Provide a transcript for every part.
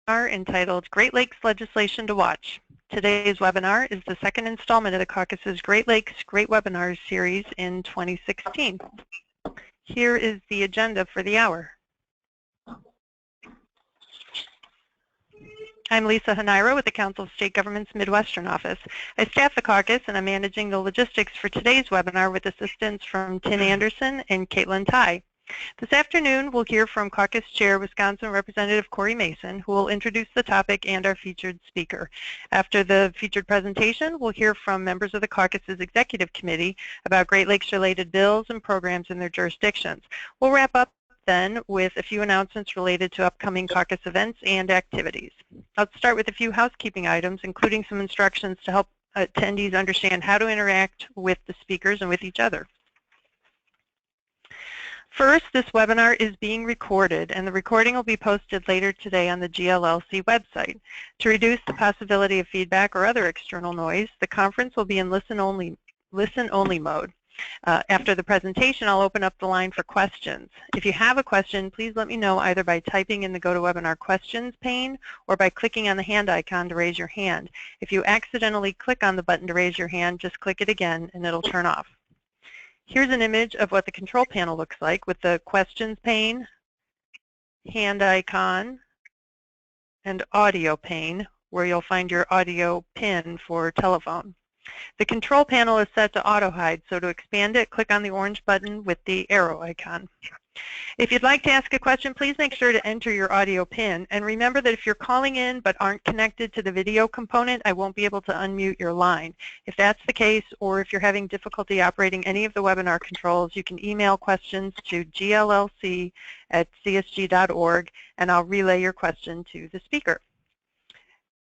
entitled Great Lakes Legislation to Watch. Today's webinar is the second installment of the caucus's Great Lakes Great Webinars series in 2016. Here is the agenda for the hour. I'm Lisa Hanaira with the Council of State Governments Midwestern Office. I staff the caucus and I'm managing the logistics for today's webinar with assistance from Tin Anderson and Caitlin Ty. This afternoon, we'll hear from Caucus Chair, Wisconsin Representative Corey Mason, who will introduce the topic and our featured speaker. After the featured presentation, we'll hear from members of the caucus's executive committee about Great Lakes-related bills and programs in their jurisdictions. We'll wrap up then with a few announcements related to upcoming caucus events and activities. I'll start with a few housekeeping items, including some instructions to help attendees understand how to interact with the speakers and with each other. First, this webinar is being recorded, and the recording will be posted later today on the GLLC website. To reduce the possibility of feedback or other external noise, the conference will be in listen-only mode. After the presentation, I'll open up the line for questions. If you have a question, please let me know either by typing in the GoToWebinar Questions pane or by clicking on the hand icon to raise your hand. If you accidentally click on the button to raise your hand, just click it again and it'll turn off. Here's an image of what the control panel looks like with the questions pane, hand icon, and audio pane, where you'll find your audio pin for telephone. The control panel is set to auto hide, so to expand it, click on the orange button with the arrow icon. If you'd like to ask a question, please make sure to enter your audio pin. And remember that if you're calling in but aren't connected to the video component, I won't be able to unmute your line. If that's the case, or if you're having difficulty operating any of the webinar controls, you can email questions to GLLC@csg.org, and I'll relay your question to the speaker.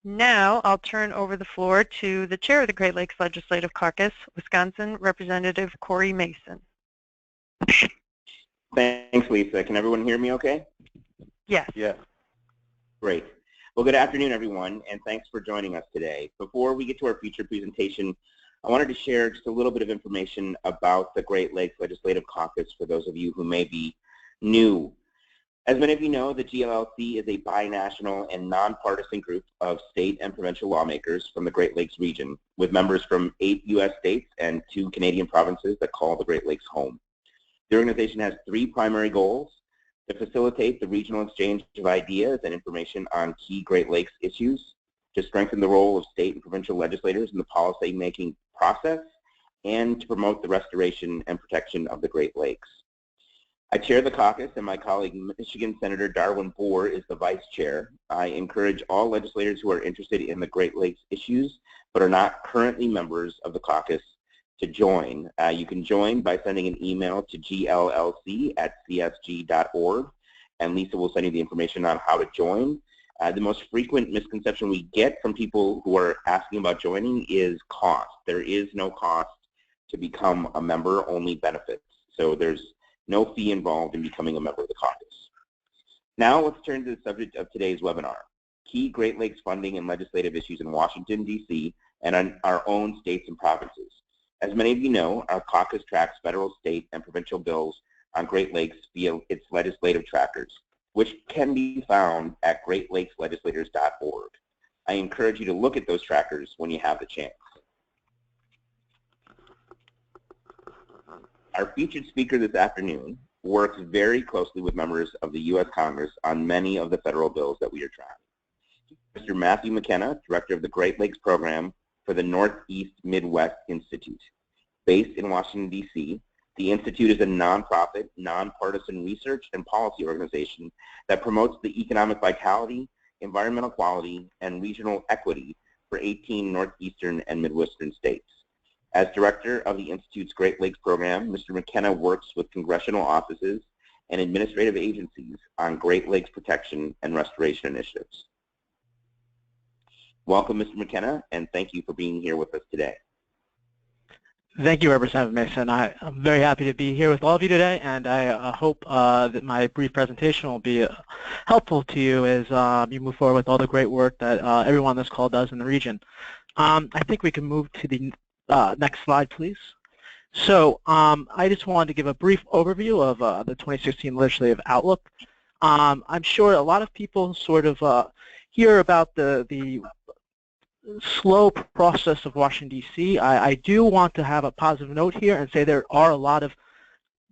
Now I'll turn over the floor to the chair of the Great Lakes Legislative Caucus, Wisconsin Representative Corey Mason. Thanks, Lisa. Can everyone hear me okay? Yes. Yes. Great. Well, good afternoon, everyone, and thanks for joining us today. Before we get to our featured presentation, I wanted to share just a little bit of information about the Great Lakes Legislative Caucus for those of you who may be new. As many of you know, the GLLC is a binational and nonpartisan group of state and provincial lawmakers from the Great Lakes region, with members from 8 U.S. states and 2 Canadian provinces that call the Great Lakes home. The organization has 3 primary goals: to facilitate the regional exchange of ideas and information on key Great Lakes issues, to strengthen the role of state and provincial legislators in the policy-making process, and to promote the restoration and protection of the Great Lakes. I chair the caucus, and my colleague, Michigan Senator Darwin Bohr, is the vice chair. I encourage all legislators who are interested in the Great Lakes issues but are not currently members of the caucus to join. You can join by sending an email to GLLC@csg.org, and Lisa will send you the information on how to join. The most frequent misconception we get from people who are asking about joining is cost. There is no cost to become a member, only benefits. So there's no fee involved in becoming a member of the caucus. Now let's turn to the subject of today's webinar: key Great Lakes funding and legislative issues in Washington, D.C. and on our own states and provinces. As many of you know, our caucus tracks federal, state, and provincial bills on Great Lakes via its legislative trackers, which can be found at greatlateslegislators.org. I encourage you to look at those trackers when you have the chance. Our featured speaker this afternoon works very closely with members of the U.S. Congress on many of the federal bills that we are tracking. Mr. Matthew McKenna, Director of the Great Lakes Program for the Northeast Midwest Institute. Based in Washington, D.C., the Institute is a nonprofit, nonpartisan research and policy organization that promotes the economic vitality, environmental quality, and regional equity for 18 northeastern and midwestern states. As Director of the Institute's Great Lakes Program, Mr. McKenna works with congressional offices and administrative agencies on Great Lakes protection and restoration initiatives. Welcome, Mr. McKenna, and thank you for being here with us today. Thank you, Representative Mason. I'm very happy to be here with all of you today, and I hope that my brief presentation will be helpful to you as you move forward with all the great work that everyone on this call does in the region. I think we can move to the next slide, please. So I just wanted to give a brief overview of the 2016 legislative outlook. I'm sure a lot of people sort of hear about the slow process of Washington, D.C., I do want to have a positive note here and say there are a lot of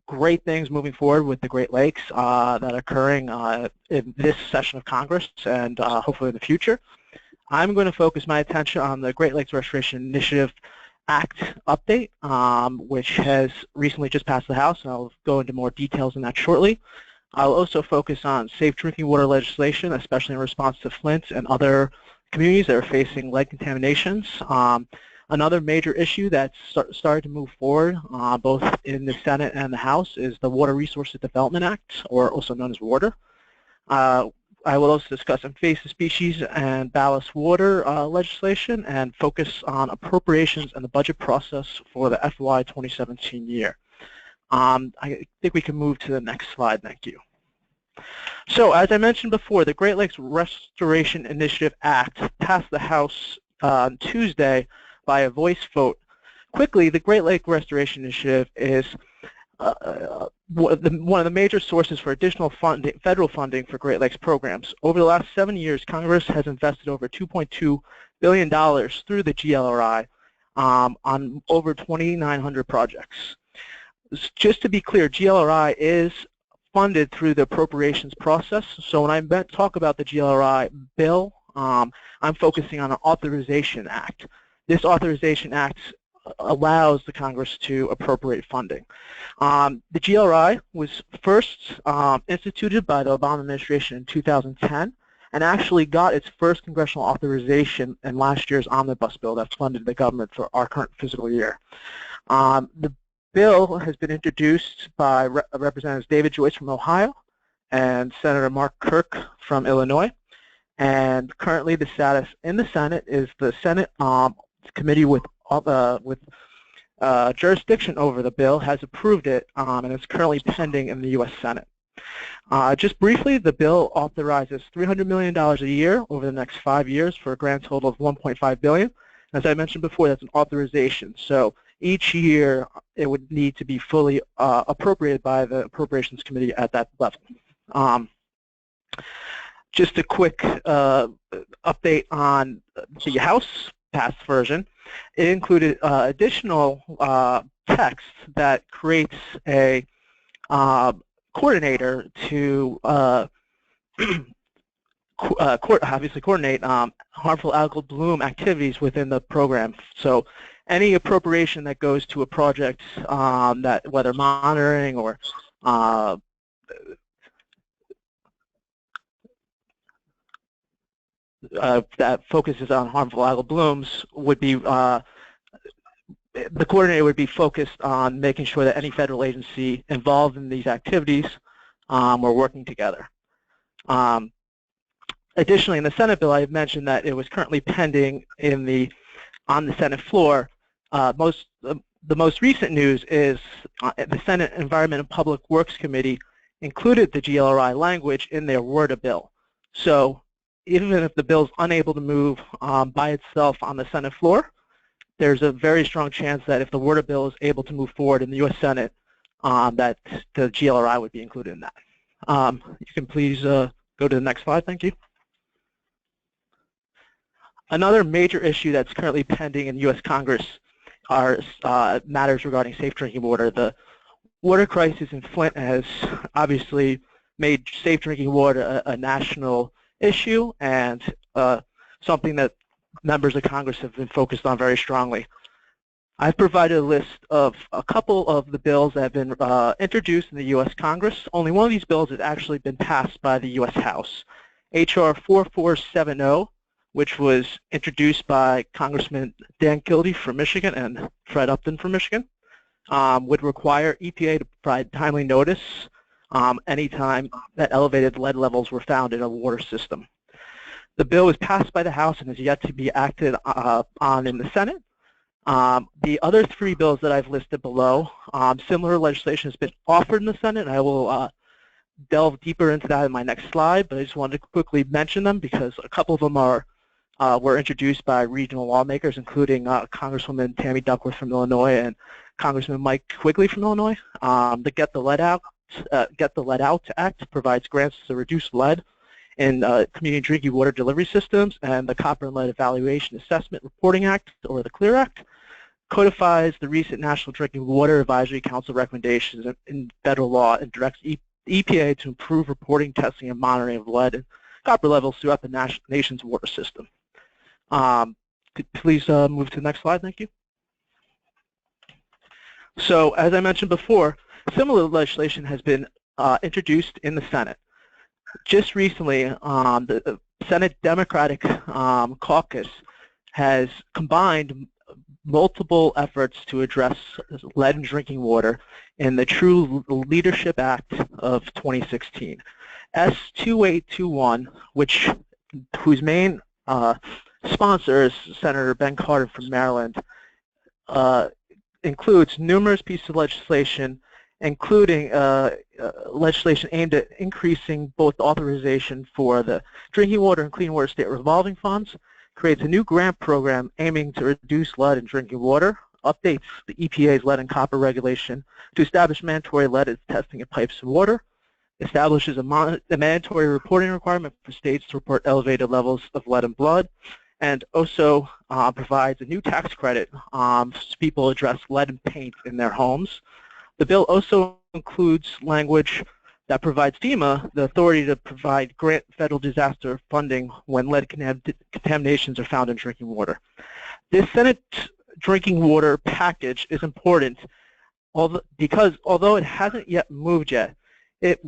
great things moving forward with the Great Lakes that are occurring in this session of Congress and hopefully in the future. I'm going to focus my attention on the Great Lakes Restoration Initiative Act update, which has recently just passed the House, and I'll go into more details on that shortly. I'll also focus on safe drinking water legislation, especially in response to Flint and other communities that are facing lead contaminations. Another major issue that's started to move forward, both in the Senate and the House, is the Water Resources Development Act, or also known as WRDA. I will also discuss invasive species and ballast water legislation and focus on appropriations and the budget process for the FY 2017 year. I think we can move to the next slide. Thank you. So, as I mentioned before, the Great Lakes Restoration Initiative Act passed the House on Tuesday by a voice vote. Quickly, the Great Lake Restoration Initiative is one of the major sources for additional funding, federal funding for Great Lakes programs. Over the last 7 years, Congress has invested over $2.2 billion through the GLRI on over 2,900 projects. Just to be clear, GLRI is funded through the appropriations process. So when I talk about the GLRI bill, I'm focusing on an authorization act. This authorization act allows the Congress to appropriate funding. The GLRI was first instituted by the Obama administration in 2010 and actually got its first congressional authorization in last year's omnibus bill that funded the government for our current fiscal year. The bill has been introduced by Representatives David Joyce from Ohio and Senator Mark Kirk from Illinois. And currently the status in the Senate is the Senate committee with jurisdiction over the bill has approved it, and it's currently pending in the U.S. Senate. Just briefly, the bill authorizes $300 million a year over the next 5 years for a grand total of $1.5 billion. As I mentioned before, that's an authorization. So each year it would need to be fully appropriated by the Appropriations Committee at that level. Just a quick update on the House passed version. It included additional text that creates a coordinator to obviously coordinate harmful algal bloom activities within the program. So any appropriation that goes to a project that whether monitoring or that focuses on harmful algal blooms would be, the coordinator would be focused on making sure that any federal agency involved in these activities are working together. Additionally, in the Senate bill, I have mentioned that it was currently pending on the Senate floor. The most recent news is the Senate Environment and Public Works Committee included the GLRI language in their WRDA bill. So even if the bill is unable to move by itself on the Senate floor, there's a very strong chance that if the WRDA bill is able to move forward in the U.S. Senate, that the GLRI would be included in that. You can please go to the next slide. Thank you. Another major issue that's currently pending in U.S. Congress are matters regarding safe drinking water. The water crisis in Flint has obviously made safe drinking water a national issue and something that members of Congress have been focused on very strongly. I've provided a list of a couple of the bills that have been introduced in the U.S. Congress. Only one of these bills has actually been passed by the U.S. House. H.R. 4470, which was introduced by Congressman Dan Kildee from Michigan and Fred Upton from Michigan, would require EPA to provide timely notice anytime that elevated lead levels were found in a water system. The bill was passed by the House and is yet to be acted on in the Senate. The other three bills that I've listed below, similar legislation has been offered in the Senate, and I will delve deeper into that in my next slide, but I just wanted to quickly mention them because a couple of them were introduced by regional lawmakers, including Congresswoman Tammy Duckworth from Illinois and Congressman Mike Quigley from Illinois. The Get the Lead Out Act provides grants to reduce lead in community drinking water delivery systems, and the Copper and Lead Evaluation Assessment Reporting Act, or the CLEAR Act, codifies the recent National Drinking Water Advisory Council recommendations in federal law and directs EPA to improve reporting, testing, and monitoring of lead and copper levels throughout the nation's water system. Please move to the next slide, thank you. So, as I mentioned before, similar legislation has been introduced in the Senate. Just recently, the Senate Democratic Caucus has combined multiple efforts to address lead in drinking water in the True Leadership Act of 2016. S2821, whose main sponsor is Senator Ben Carter from Maryland, includes numerous pieces of legislation, including legislation aimed at increasing both authorization for the Drinking Water and Clean Water State Revolving Funds, creates a new grant program aiming to reduce lead in drinking water, updates the EPA's lead and copper regulation to establish mandatory lead testing in pipes and water, establishes a mandatory reporting requirement for states to report elevated levels of lead in blood, and also provides a new tax credit so people address lead in paint in their homes. The bill also includes language that provides FEMA the authority to provide grant federal disaster funding when lead contaminations are found in drinking water. This Senate drinking water package is important because although it hasn't yet moved yet, it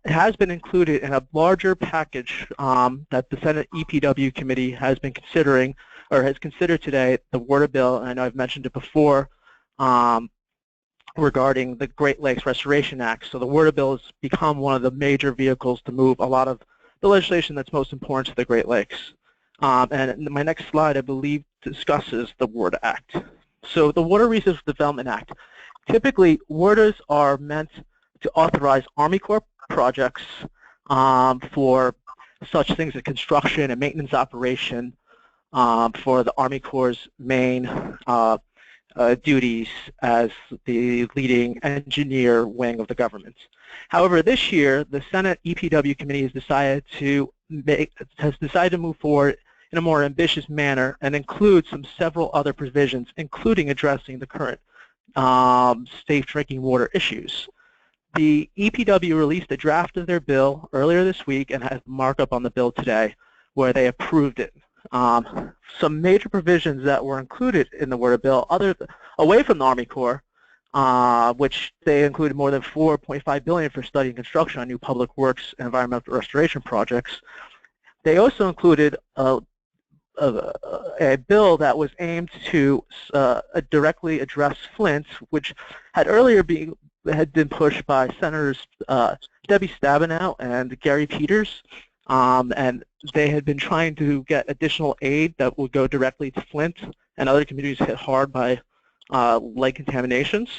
has been included in a larger package that the Senate EPW committee has been considering, or has considered today, the water bill, and I know I've mentioned it before, regarding the Great Lakes Restoration Act. So the water bill has become one of the major vehicles to move a lot of the legislation that's most important to the Great Lakes. And my next slide, I believe, discusses the Water Act. So the Water Resource Development Act. Typically, waters are meant to authorize Army Corps projects for such things as construction and maintenance operation for the Army Corps' main duties as the leading engineer wing of the government. However, this year, the Senate EPW committee has decided to move forward in a more ambitious manner and include several other provisions, including addressing the current safe drinking water issues. The EPW released a draft of their bill earlier this week and has markup on the bill today, where they approved it. Some major provisions that were included in the water bill, away from the Army Corps, which they included more than $4.5 billion for study and construction on new public works and environmental restoration projects. They also included a bill that was aimed to directly address Flint, which had earlier been pushed by Senators Debbie Stabenow and Gary Peters, and they had been trying to get additional aid that would go directly to Flint and other communities hit hard by lead contaminations.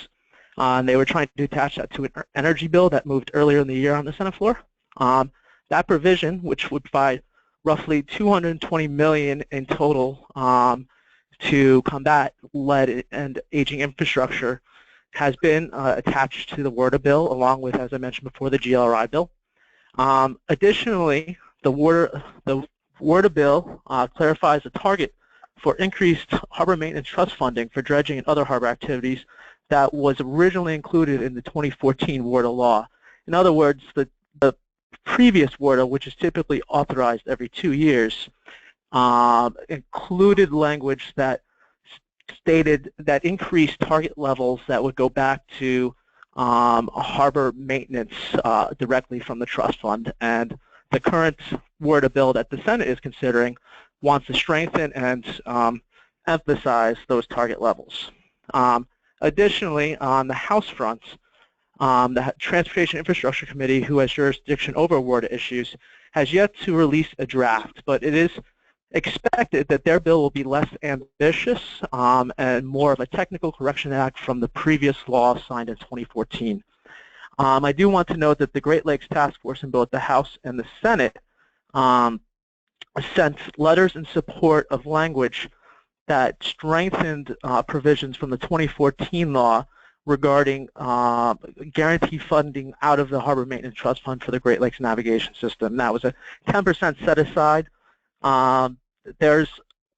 And they were trying to attach that to an energy bill that moved earlier in the year on the Senate floor. That provision, which would provide roughly $220 million in total to combat lead and aging infrastructure, has been attached to the water bill, along with, as I mentioned before, the GLRI bill. Additionally, the water bill clarifies a target for increased harbor maintenance trust funding for dredging and other harbor activities that was originally included in the 2014 water law. In other words, the previous water, which is typically authorized every 2 years, included language that stated that increased target levels that would go back to harbor maintenance directly from the trust fund. And the current water bill that the Senate is considering wants to strengthen and emphasize those target levels. Additionally, on the House front, the Transportation Infrastructure Committee, who has jurisdiction over water issues, has yet to release a draft, but it is expected that their bill will be less ambitious and more of a technical correction act from the previous law signed in 2014. I do want to note that the Great Lakes Task Force in both the House and the Senate sent letters in support of language that strengthened provisions from the 2014 law, regarding guarantee funding out of the Harbor Maintenance Trust Fund for the Great Lakes Navigation System. That was a 10% set aside. There's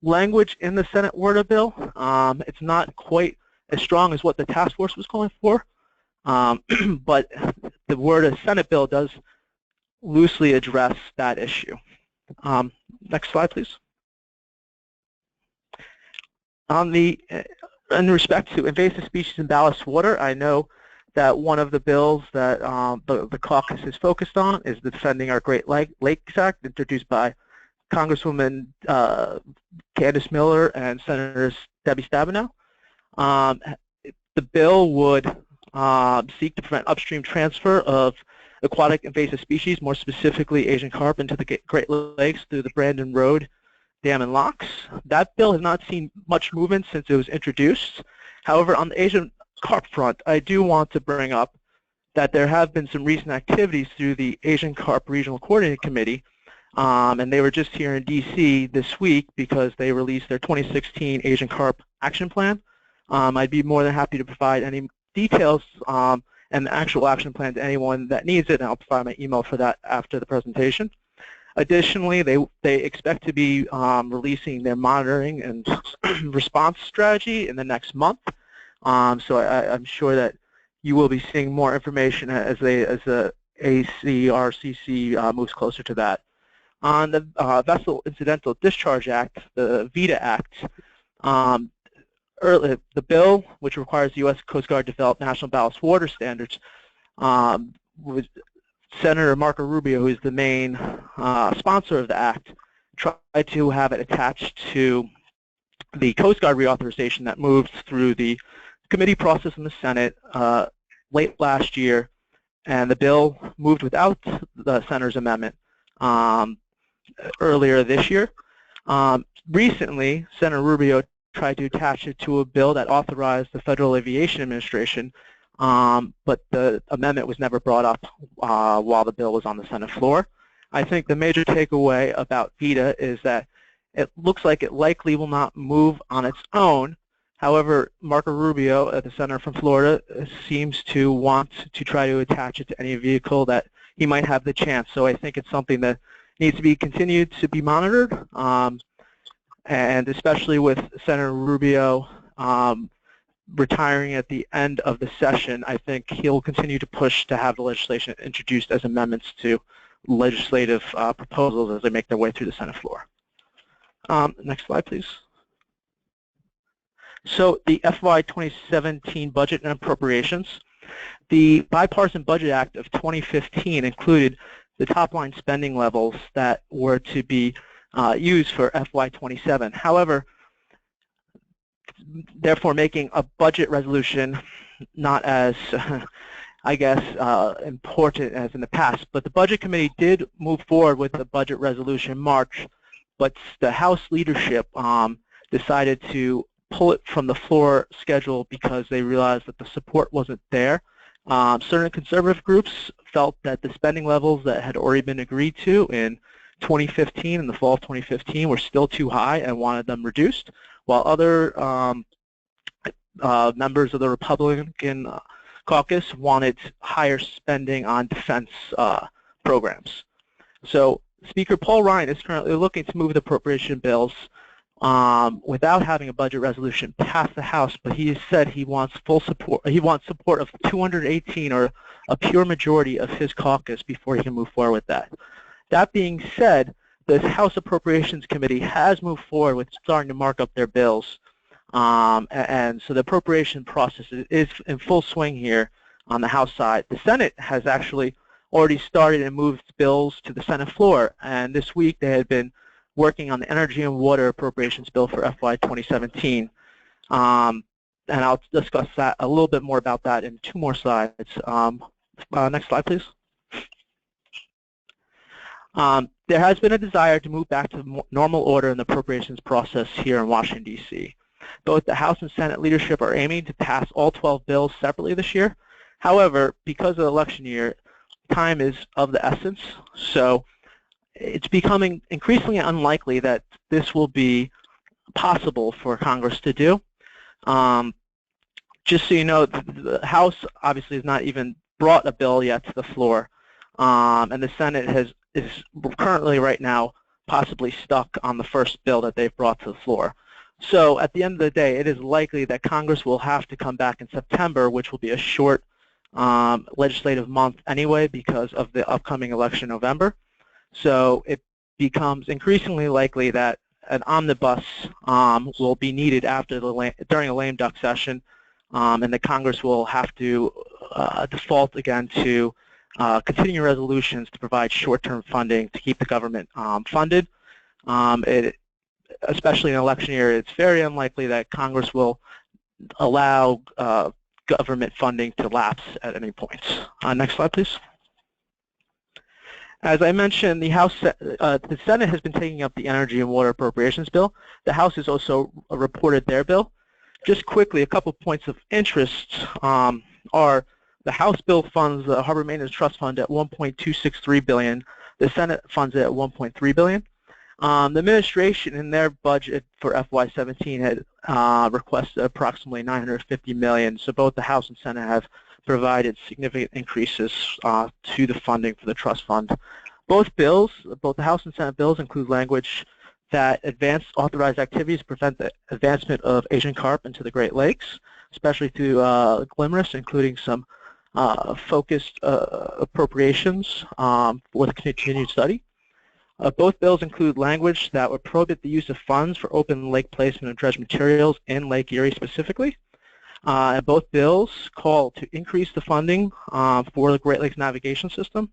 language in the Senate word bill. It's not quite as strong as what the task force was calling for, but the word Senate bill does loosely address that issue. Next slide, please. In respect to invasive species in ballast water, I know that one of the bills that the caucus is focused on is defending our Great Lakes Act, introduced by Congresswoman Candace Miller and Senators Debbie Stabenow. The bill would seek to prevent upstream transfer of aquatic invasive species, more specifically Asian carp, into the Great Lakes through the Brandon Road Dam and locks. That bill has not seen much movement since it was introduced. However, on the Asian carp front, I do want to bring up that there have been some recent activities through the Asian Carp Regional Coordinating Committee, and they were just here in D.C. this week because they released their 2016 Asian Carp Action Plan. I'd be more than happy to provide any details and the actual action plan to anyone that needs it, and I'll provide my email for that after the presentation. Additionally, they expect to be releasing their monitoring and response strategy in the next month. So I'm sure that you will be seeing more information as the ACRCC moves closer to that. On the Vessel Incidental Discharge Act, the VITA Act, the bill, which requires the U.S. Coast Guard to develop national ballast water standards, was Senator Marco Rubio, who is the main sponsor of the act, tried to have it attached to the Coast Guard reauthorization that moved through the committee process in the Senate late last year, and the bill moved without the Senator's amendment earlier this year. Recently, Senator Rubio tried to attach it to a bill that authorized the Federal Aviation Administration, but the amendment was never brought up while the bill was on the Senate floor. I think the major takeaway about VITA is that it looks like it likely will not move on its own. However, Marco Rubio, the senator from Florida, seems to want to try to attach it to any vehicle that he might have the chance. So I think it's something that needs to be continued to be monitored, and especially with Senator Rubio retiring at the end of the session, I think he'll continue to push to have the legislation introduced as amendments to legislative proposals as they make their way through the Senate floor. Next slide, please. So the FY 2017 budget and appropriations. The Bipartisan Budget Act of 2015 included the top-line spending levels that were to be used for FY 27. However, therefore making a budget resolution not as, I guess, important as in the past. But the Budget Committee did move forward with the budget resolution in March, but the House leadership decided to pull it from the floor schedule because they realized that the support wasn't there. Certain conservative groups felt that the spending levels that had already been agreed to in 2015, in the fall of 2015, were still too high and wanted them reduced, while other members of the Republican caucus wanted higher spending on defense programs. So Speaker Paul Ryan is currently looking to move the appropriation bills without having a budget resolution pass the House, but he has said he wants full support. He wants support of 218, or a pure majority of his caucus, before he can move forward with that. That being said, the House Appropriations Committee has moved forward with starting to mark up their bills, and so the appropriation process is in full swing here on the House side. The Senate has actually already started and moved bills to the Senate floor, and this week they had been working on the Energy and Water Appropriations Bill for FY 2017. And I'll discuss that a little bit more about that in 2 more slides. Next slide, please. There has been a desire to move back to normal order in the appropriations process here in Washington, D.C. Both the House and Senate leadership are aiming to pass all 12 bills separately this year. However, because of the election year, time is of the essence, so it's becoming increasingly unlikely that this will be possible for Congress to do. just so you know, the House obviously has not even brought a bill yet to the floor, and the Senate is currently right now possibly stuck on the first bill that they've brought to the floor. So at the end of the day, it is likely that Congress will have to come back in September, which will be a short legislative month anyway because of the upcoming election in November. So it becomes increasingly likely that an omnibus will be needed during a lame duck session, and the Congress will have to default again to continuing resolutions to provide short-term funding to keep the government funded. Especially in an election year, it's very unlikely that Congress will allow government funding to lapse at any point. Next slide, please. As I mentioned, the Senate has been taking up the Energy and Water Appropriations Bill. The House has also reported their bill. Just quickly, a couple points of interest are the House bill funds the Harbor Maintenance Trust Fund at $1.263 billion. The Senate funds it at $1.3 billion. The administration in their budget for FY17 had requested approximately $950 million, so both the House and Senate have provided significant increases to the funding for the trust fund. Both the House and Senate bills include language that authorize activities to prevent the advancement of Asian carp into the Great Lakes, especially through GLMRS, including some focused appropriations for the continued study. Both bills include language that would prohibit the use of funds for open lake placement of dredged materials in Lake Erie specifically. And both bills call to increase the funding for the Great Lakes Navigation System,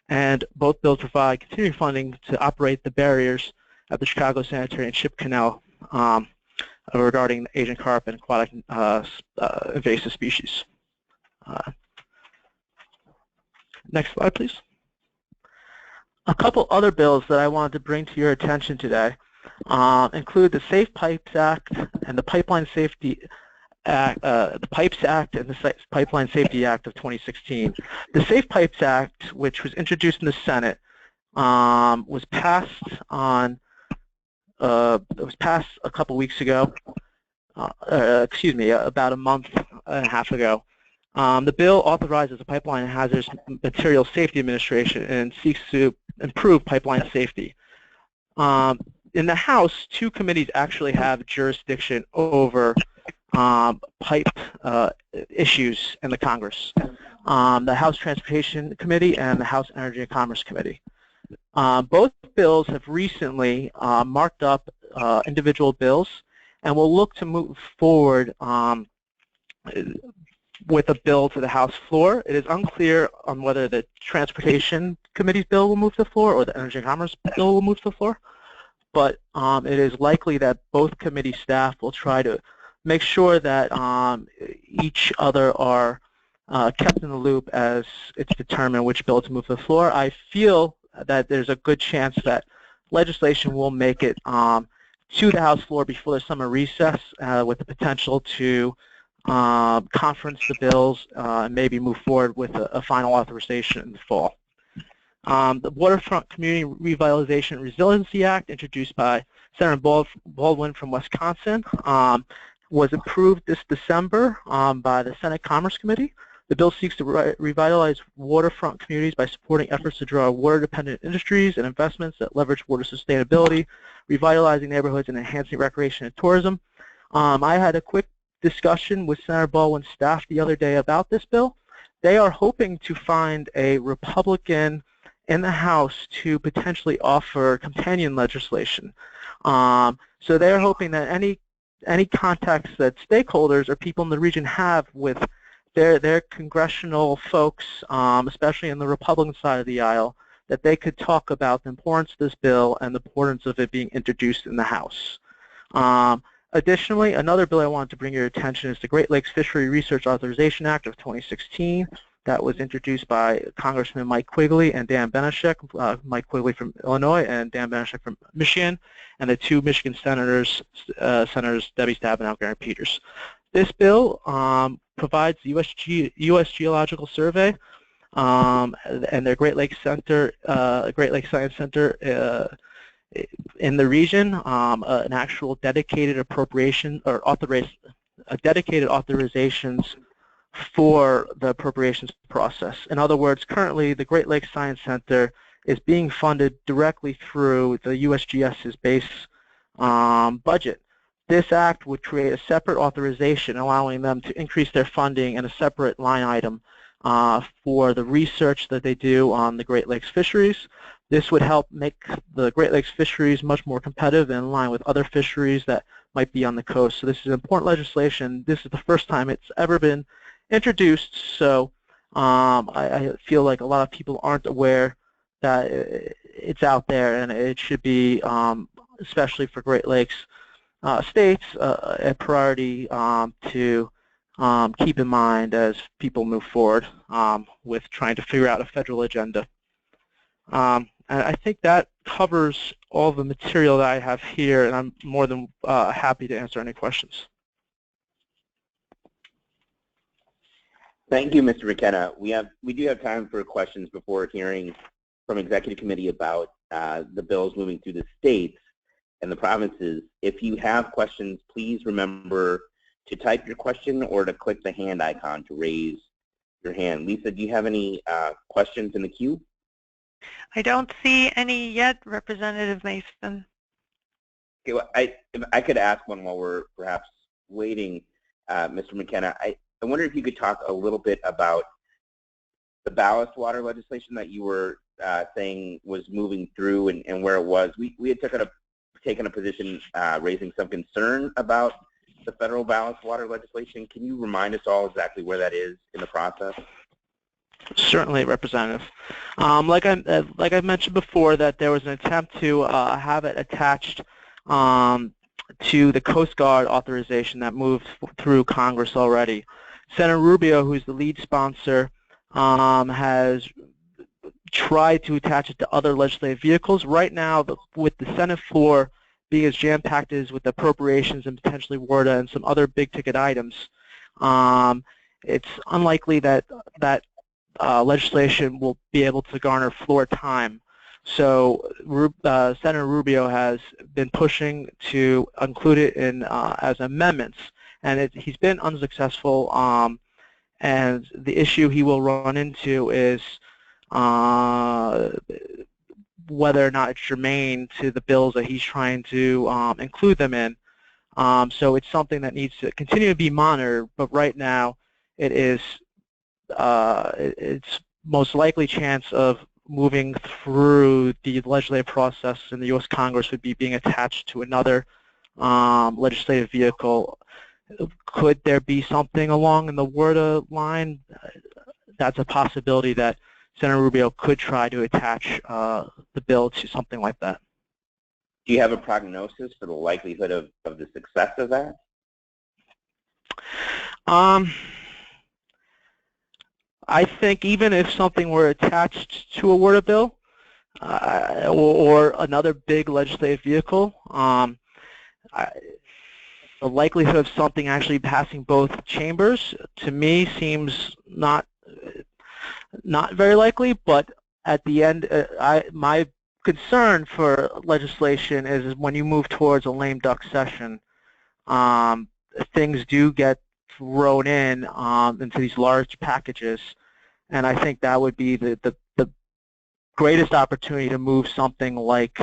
and both bills provide continuing funding to operate the barriers at the Chicago Sanitary and Ship Canal regarding the Asian carp and aquatic invasive species. Next slide, please. A couple other bills that I wanted to bring to your attention today include the Safe Pipes Act and the Pipeline Safety Act, the Pipes Act and the Pipeline Safety Act of 2016. The Safe Pipes Act, which was introduced in the Senate, was passed a couple weeks ago. About a month and a half ago. The bill authorizes the Pipeline and Hazardous Materials Safety Administration and seeks to improve pipeline safety. In the House, two committees actually have jurisdiction over pipe issues in the Congress, the House Transportation Committee and the House Energy and Commerce Committee. Both bills have recently marked up individual bills and will look to move forward with a bill to the House floor. It is unclear on whether the Transportation Committee's bill will move to the floor or the Energy and Commerce bill will move to the floor, but it is likely that both committee staff will try to make sure that each other are kept in the loop as it's determined which bill to move to the floor. I feel that there's a good chance that legislation will make it to the House floor before the summer recess with the potential to conference the bills and maybe move forward with a final authorization in the fall. The Waterfront Community Revitalization and Resiliency Act, introduced by Senator Baldwin from Wisconsin, was approved this December by the Senate Commerce Committee. The bill seeks to revitalize waterfront communities by supporting efforts to draw water-dependent industries and investments that leverage water sustainability, revitalizing neighborhoods, and enhancing recreation and tourism. I had a quick discussion with Senator Baldwin's staff the other day about this bill. They are hoping to find a Republican in the House to potentially offer companion legislation. So they're hoping that any contacts that stakeholders or people in the region have with their congressional folks, especially in the Republican side of the aisle, that they could talk about the importance of this bill and the importance of it being introduced in the House. Additionally, another bill I wanted to bring your attention is the Great Lakes Fishery Research Authorization Act of 2016 that was introduced by Congressman Mike Quigley and Dan Benishek, Mike Quigley from Illinois and Dan Benishek from Michigan, and the two Michigan senators, Senators Debbie Stabenow and Gary Peters. This bill provides the U.S. Geological Survey and their Great Lakes Center, Great Lakes Science Center in the region, an actual dedicated appropriation or dedicated authorizations for the appropriations process. In other words, currently the Great Lakes Science Center is being funded directly through the USGS's base budget. This act would create a separate authorization allowing them to increase their funding and a separate line item for the research that they do on the Great Lakes fisheries. This would help make the Great Lakes fisheries much more competitive and in line with other fisheries that might be on the coast. So this is important legislation. This is the first time it's ever been introduced, so I feel like a lot of people aren't aware that it's out there, and it should be, especially for Great Lakes states, a priority to keep in mind as people move forward with trying to figure out a federal agenda. And I think that covers all the material that I have here, and I'm more than happy to answer any questions. Thank you, Mr. McKenna. We do have time for questions before hearing from Executive Committee about the bills moving through the states and the provinces. If you have questions, please remember to type your question or to click the hand icon to raise your hand. Lisa, do you have any questions in the queue? I don't see any yet, Representative Mason. Okay, well, if I could ask one while we're perhaps waiting, Mr. McKenna. I wonder if you could talk a little bit about the ballast water legislation that you were saying was moving through and where it was. We had taken a position raising some concern about the federal ballast water legislation. Can you remind us all exactly where that is in the process? Certainly, Representative. Like I mentioned before, that there was an attempt to have it attached to the Coast Guard authorization that moved through Congress already. Senator Rubio, who's the lead sponsor, has tried to attach it to other legislative vehicles. Right now, with the Senate floor being as jam-packed as with appropriations and potentially WARDA and some other big-ticket items, it's unlikely that legislation will be able to garner floor time. So Senator Rubio has been pushing to include it in as amendments, and he's been unsuccessful. And the issue he will run into is whether or not it's germane to the bills that he's trying to include them in. So it's something that needs to continue to be monitored, but right now it is its most likely chance of moving through the legislative process in the U.S. Congress would be being attached to another legislative vehicle. Could there be something along in the WARDA line? That's a possibility that Senator Rubio could try to attach the bill to something like that. Do you have a prognosis for the likelihood of the success of that? I think even if something were attached to a WARDA bill or another big legislative vehicle, the likelihood of something actually passing both chambers, to me, seems not very likely. But at the end, my concern for legislation is when you move towards a lame duck session, things do get thrown in into these large packages, and I think that would be the greatest opportunity to move something like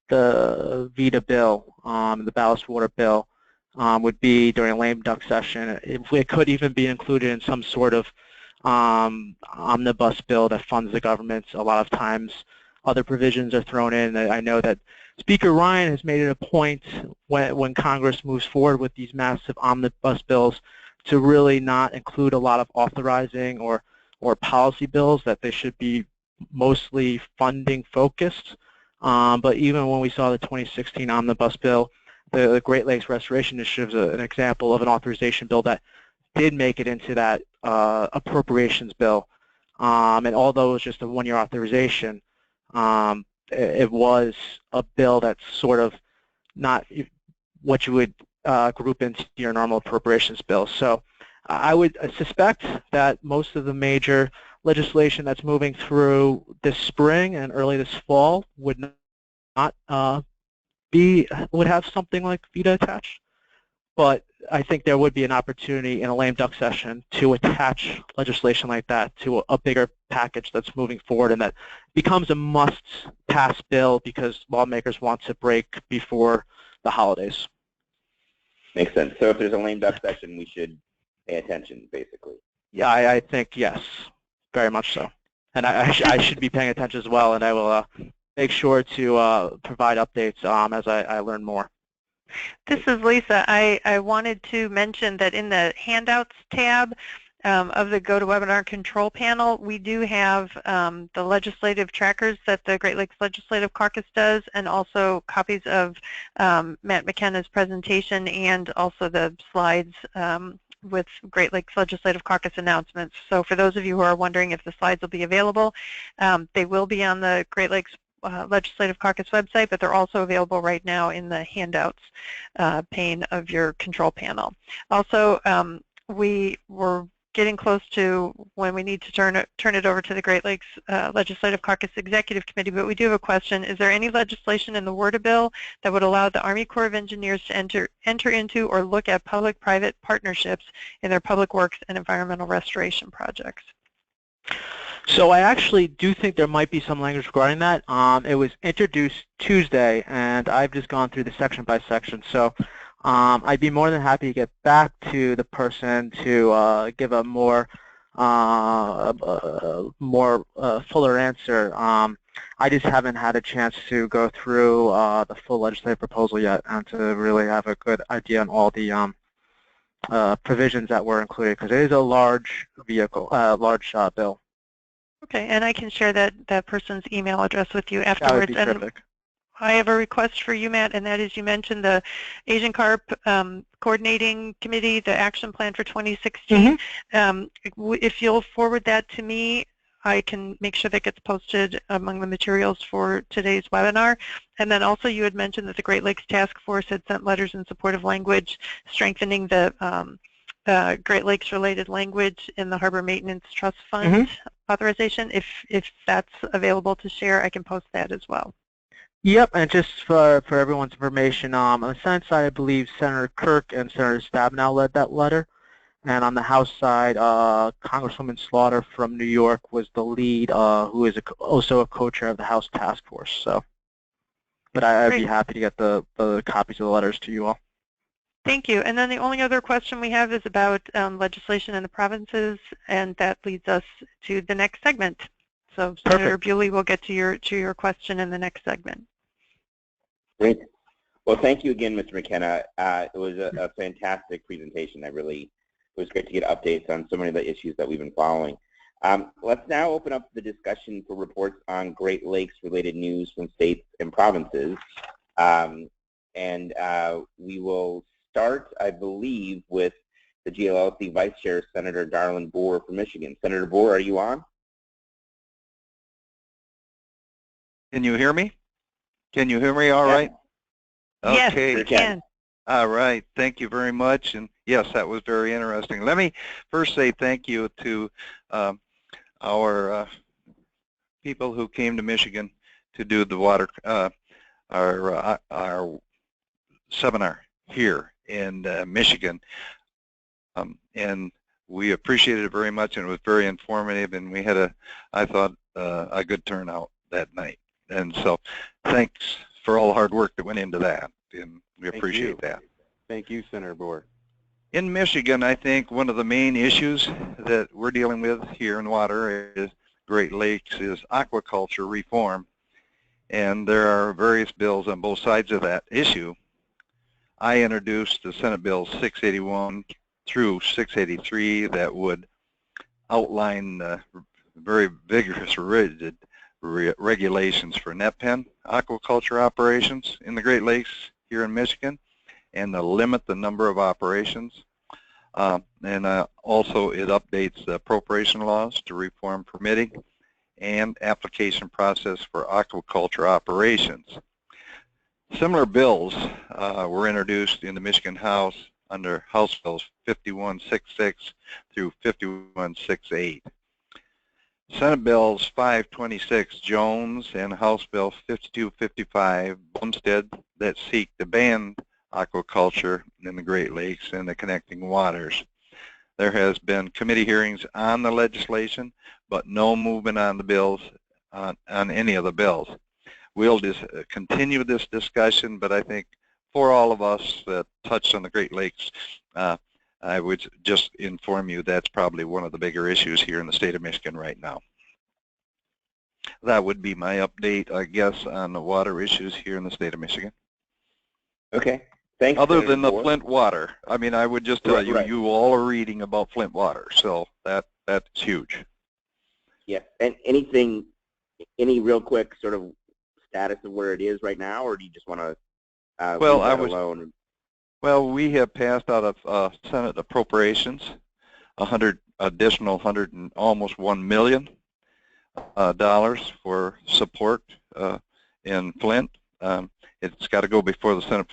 the VETA bill, the ballast water bill, would be during a lame duck session. It could even be included in some sort of omnibus bill that funds the government. A lot of times other provisions are thrown in. I know that Speaker Ryan has made it a point when Congress moves forward with these massive omnibus bills to really not include a lot of authorizing or policy bills, that they should be mostly funding focused. But even when we saw the 2016 omnibus bill, the Great Lakes Restoration Initiative is an example of an authorization bill that did make it into that appropriations bill. And although it was just a one-year authorization, it was a bill that's sort of not what you would group into your normal appropriations bill. So I would suspect that most of the major legislation that's moving through this spring and early this fall would not would have something like VETA attached. but I think there would be an opportunity in a lame duck session to attach legislation like that to a bigger package that's moving forward and that becomes a must-pass bill because lawmakers want to break before the holidays. Makes sense. So if there's a lame duck session, we should pay attention, basically. Yeah, I think yes, very much so. And I should be paying attention as well, and I will make sure to provide updates as I learn more. This is Lisa. I wanted to mention that in the handouts tab of the GoToWebinar control panel, we do have the legislative trackers that the Great Lakes Legislative Caucus does, and also copies of Matt McKenna's presentation and also the slides with Great Lakes Legislative Caucus announcements. So for those of you who are wondering if the slides will be available, they will be on the Great Lakes Legislative Caucus website, but they're also available right now in the handouts pane of your control panel. Also, we were getting close to when we need to turn it over to the Great Lakes Legislative Caucus Executive Committee, but we do have a question. Is there any legislation in the WRDA bill that would allow the Army Corps of Engineers to enter into or look at public-private partnerships in their public works and environmental restoration projects? So I actually do think there might be some language regarding that. It was introduced Tuesday, and I've just gone through the section by section. So I'd be more than happy to get back to the person to give a more fuller answer. I just haven't had a chance to go through the full legislative proposal yet and to really have a good idea on all the provisions that were included, because it is a large bill. Okay, and I can share that person's email address with you afterwards. That would be terrific. I have a request for you, Matt, and that is you mentioned the Asian Carp Coordinating Committee, the action plan for 2016. If you'll forward that to me, I can make sure that gets posted among the materials for today's webinar. And then also you had mentioned that the Great Lakes Task Force had sent letters in support of language, strengthening the Great Lakes related language in the Harbor Maintenance Trust Fund authorization. If that's available to share, I can post that as well. Yep, and just for everyone's information, on the Senate side, I believe Senator Kirk and Senator Stabenow led that letter. And on the House side, Congresswoman Slaughter from New York was the lead, who is also a co-chair of the House Task Force. So, but I'd be happy to get the copies of the letters to you all. Thank you. And then the only other question we have is about legislation in the provinces, and that leads us to the next segment. So Senator Bewley will get to your question in the next segment. Great. Well, thank you again, Mr. McKenna. It was a fantastic presentation. It was great to get updates on so many of the issues that we've been following. Let's now open up the discussion for reports on Great Lakes-related news from states and provinces. We will start, I believe, with the GLLC Vice Chair, Senator Darlin Boer from Michigan. Senator Boer, are you on? Can you hear me? Can you hear me all right? Yes, okay. we can. All right. Thank you very much. And yes, that was very interesting. Let me first say thank you to our people who came to Michigan to do the our seminar here in Michigan. And we appreciated it very much, and it was very informative, and we had I thought, a good turnout that night. And so thanks for all the hard work that went into that, and we appreciate that. Thank you, Senator Boer. In Michigan, I think one of the main issues that we're dealing with here in water is Great Lakes is aquaculture reform, and there are various bills on both sides of that issue. I introduced the Senate Bill 681 through 683 that would outline very vigorous rigid regulations for net pen aquaculture operations in the Great Lakes here in Michigan, and to limit the number of operations. Also it updates the appropriation laws to reform permitting and application process for aquaculture operations. Similar bills were introduced in the Michigan House under House Bills 5166 through 5168. Senate Bills 526 Jones and House Bill 5255 Bumstead that seek to ban aquaculture in the Great Lakes and the connecting waters. There has been committee hearings on the legislation, but no movement on the bills, on any of the bills. We'll just continue this discussion, but I think for all of us that touch on the Great Lakes, I would just inform you that's probably one of the bigger issues here in the state of Michigan right now. That would be my update, I guess, on the water issues here in the state of Michigan. Okay. Thanks, Other Senator than the Bohr. Flint water. I mean, I would just tell you, Right. you all are reading about Flint water, so that's huge. Yeah. And any real quick sort of status of where it is right now, or do you just want to leave that alone? Well, we have passed out of Senate appropriations additional almost $1 million for support in Flint. It's got to go before the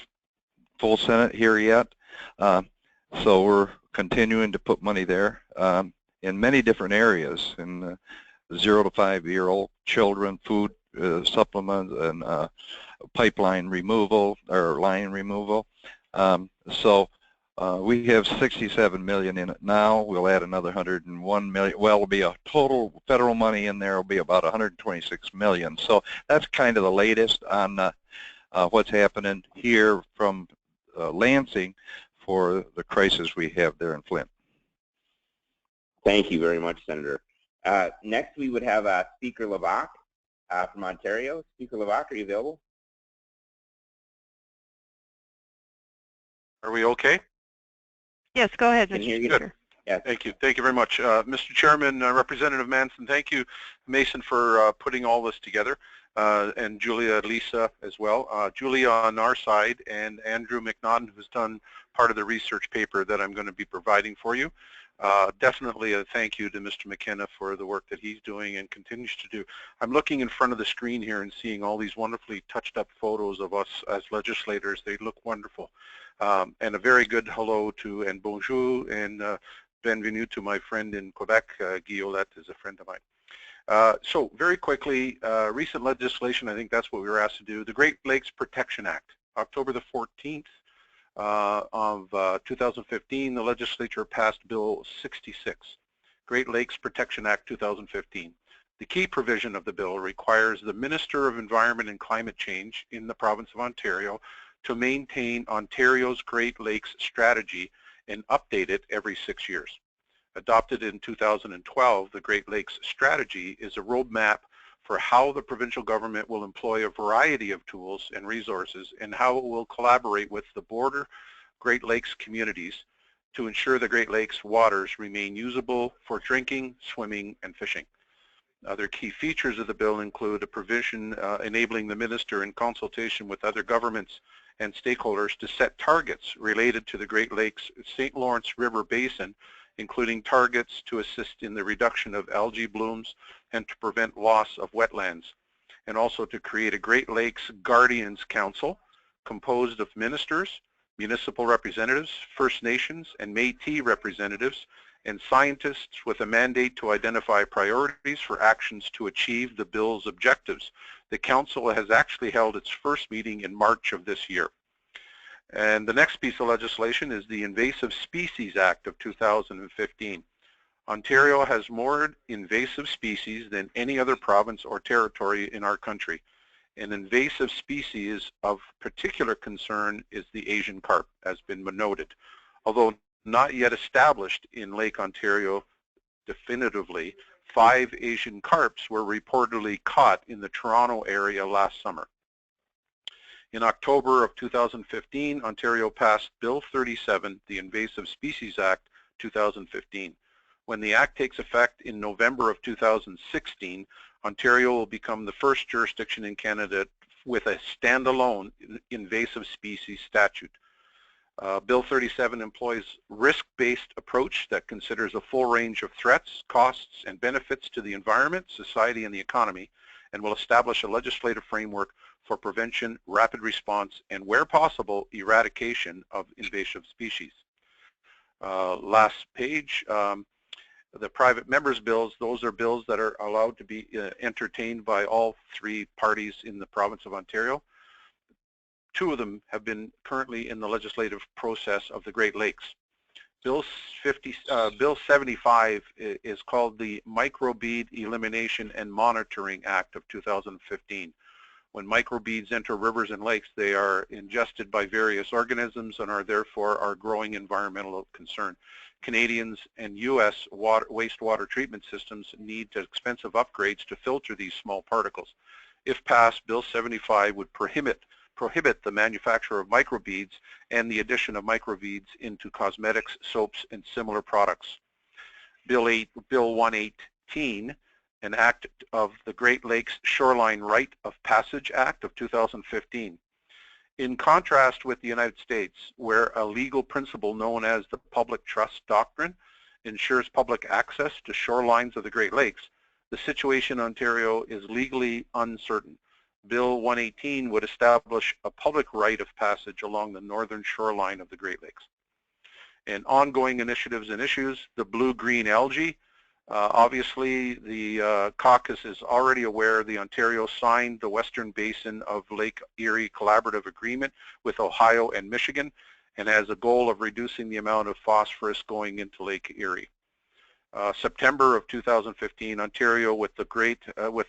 full Senate here yet. So we're continuing to put money there in many different areas, in 0 to 5-year-old children, food supplements, and pipeline removal or line removal. So we have $67 million in it now. We'll add another $101 million. Well, it'll be a total federal money in there will be about $126 million. So that's kind of the latest on what's happening here from Lansing for the crisis we have there in Flint. Thank you very much, Senator. Next, we would have Speaker Levac from Ontario. Speaker Levac, are you available? Are we okay? Yes, go ahead, Can Mr. hear you. Speaker. Yeah. Thank you. Thank you very much. Mr. Chairman, Representative Manson, thank you, Mason, for putting all this together, and Julia, Lisa as well. Julia on our side, and Andrew McNaughton, who's done part of the research paper that I'm going to be providing for you. Definitely a thank you to Mr. McKenna for the work that he's doing and continues to do. I'm looking in front of the screen here and seeing all these wonderfully touched up photos of us as legislators. They look wonderful. And a very good hello to and bonjour and bienvenue to my friend in Quebec. Guillolette is a friend of mine. So very quickly, recent legislation, I think that's what we were asked to do. The Great Lakes Protection Act, October the 14th of 2015, the legislature passed Bill 66, Great Lakes Protection Act 2015. The key provision of the bill requires the Minister of Environment and Climate Change in the province of Ontario to maintain Ontario's Great Lakes strategy and update it every 6 years. Adopted in 2012, the Great Lakes strategy is a roadmap for how the provincial government will employ a variety of tools and resources and how it will collaborate with the border Great Lakes communities to ensure the Great Lakes waters remain usable for drinking, swimming, and fishing. Other key features of the bill include a provision enabling the minister in consultation with other governments and stakeholders to set targets related to the Great Lakes St. Lawrence River Basin, including targets to assist in the reduction of algae blooms and to prevent loss of wetlands, and also to create a Great Lakes Guardians Council composed of ministers, municipal representatives, First Nations, and Métis representatives, and scientists with a mandate to identify priorities for actions to achieve the bill's objectives. The council has actually held its first meeting in March of this year. And the next piece of legislation is the Invasive Species Act of 2015. Ontario has more invasive species than any other province or territory in our country. An invasive species of particular concern is the Asian carp, as been noted. Although not yet established in Lake Ontario definitively, 5 Asian carps were reportedly caught in the Toronto area last summer. In October of 2015, Ontario passed Bill 37, the Invasive Species Act 2015. When the Act takes effect in November of 2016, Ontario will become the first jurisdiction in Canada with a standalone invasive species statute. Bill 37 employs risk-based approach that considers a full range of threats, costs, and benefits to the environment, society, and the economy, and will establish a legislative framework for prevention, rapid response, and where possible, eradication of invasive species. Last page, the private members' bills, those are bills that are allowed to be entertained by all 3 parties in the province of Ontario. Two of them have been currently in the legislative process of the Great Lakes. Bill 75 is called the Microbead Elimination and Monitoring Act of 2015. When microbeads enter rivers and lakes, they are ingested by various organisms and are therefore our growing environmental concern. Canadians and U.S. wastewater treatment systems need expensive upgrades to filter these small particles. If passed, Bill 75 would prohibit the manufacture of microbeads and the addition of microbeads into cosmetics, soaps, and similar products. Bill 118, an act of the Great Lakes Shoreline Right of Passage Act of 2015. In contrast with the United States, where a legal principle known as the public trust doctrine ensures public access to shorelines of the Great Lakes, the situation in Ontario is legally uncertain. Bill 118 would establish a public right of passage along the northern shoreline of the Great Lakes. And ongoing initiatives and issues, the blue-green algae. Obviously, the caucus is already aware the Ontario signed the Western Basin of Lake Erie Collaborative Agreement with Ohio and Michigan and has a goal of reducing the amount of phosphorus going into Lake Erie. September of 2015, Ontario with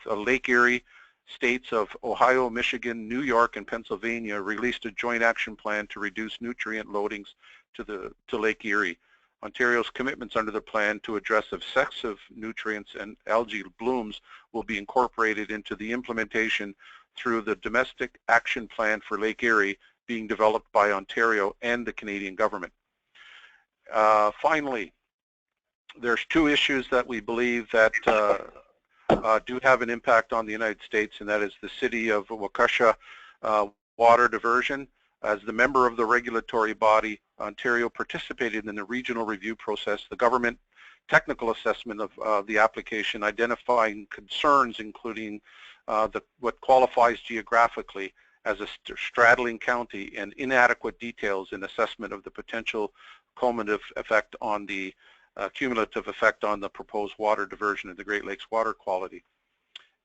Lake Erie, states of Ohio, Michigan, New York, and Pennsylvania released a joint action plan to reduce nutrient loadings to Lake Erie. Ontario's commitments under the plan to address excessive nutrients and algae blooms will be incorporated into the implementation through the Domestic Action Plan for Lake Erie being developed by Ontario and the Canadian government. Finally, there's two issues that we believe that do have an impact on the United States, and that is the City of Waukesha water diversion. As the member of the regulatory body, Ontario participated in the regional review process, the government technical assessment of the application, identifying concerns including what qualifies geographically as a straddling county and inadequate details in assessment of the potential cumulative effect on the proposed water diversion of the Great Lakes water quality.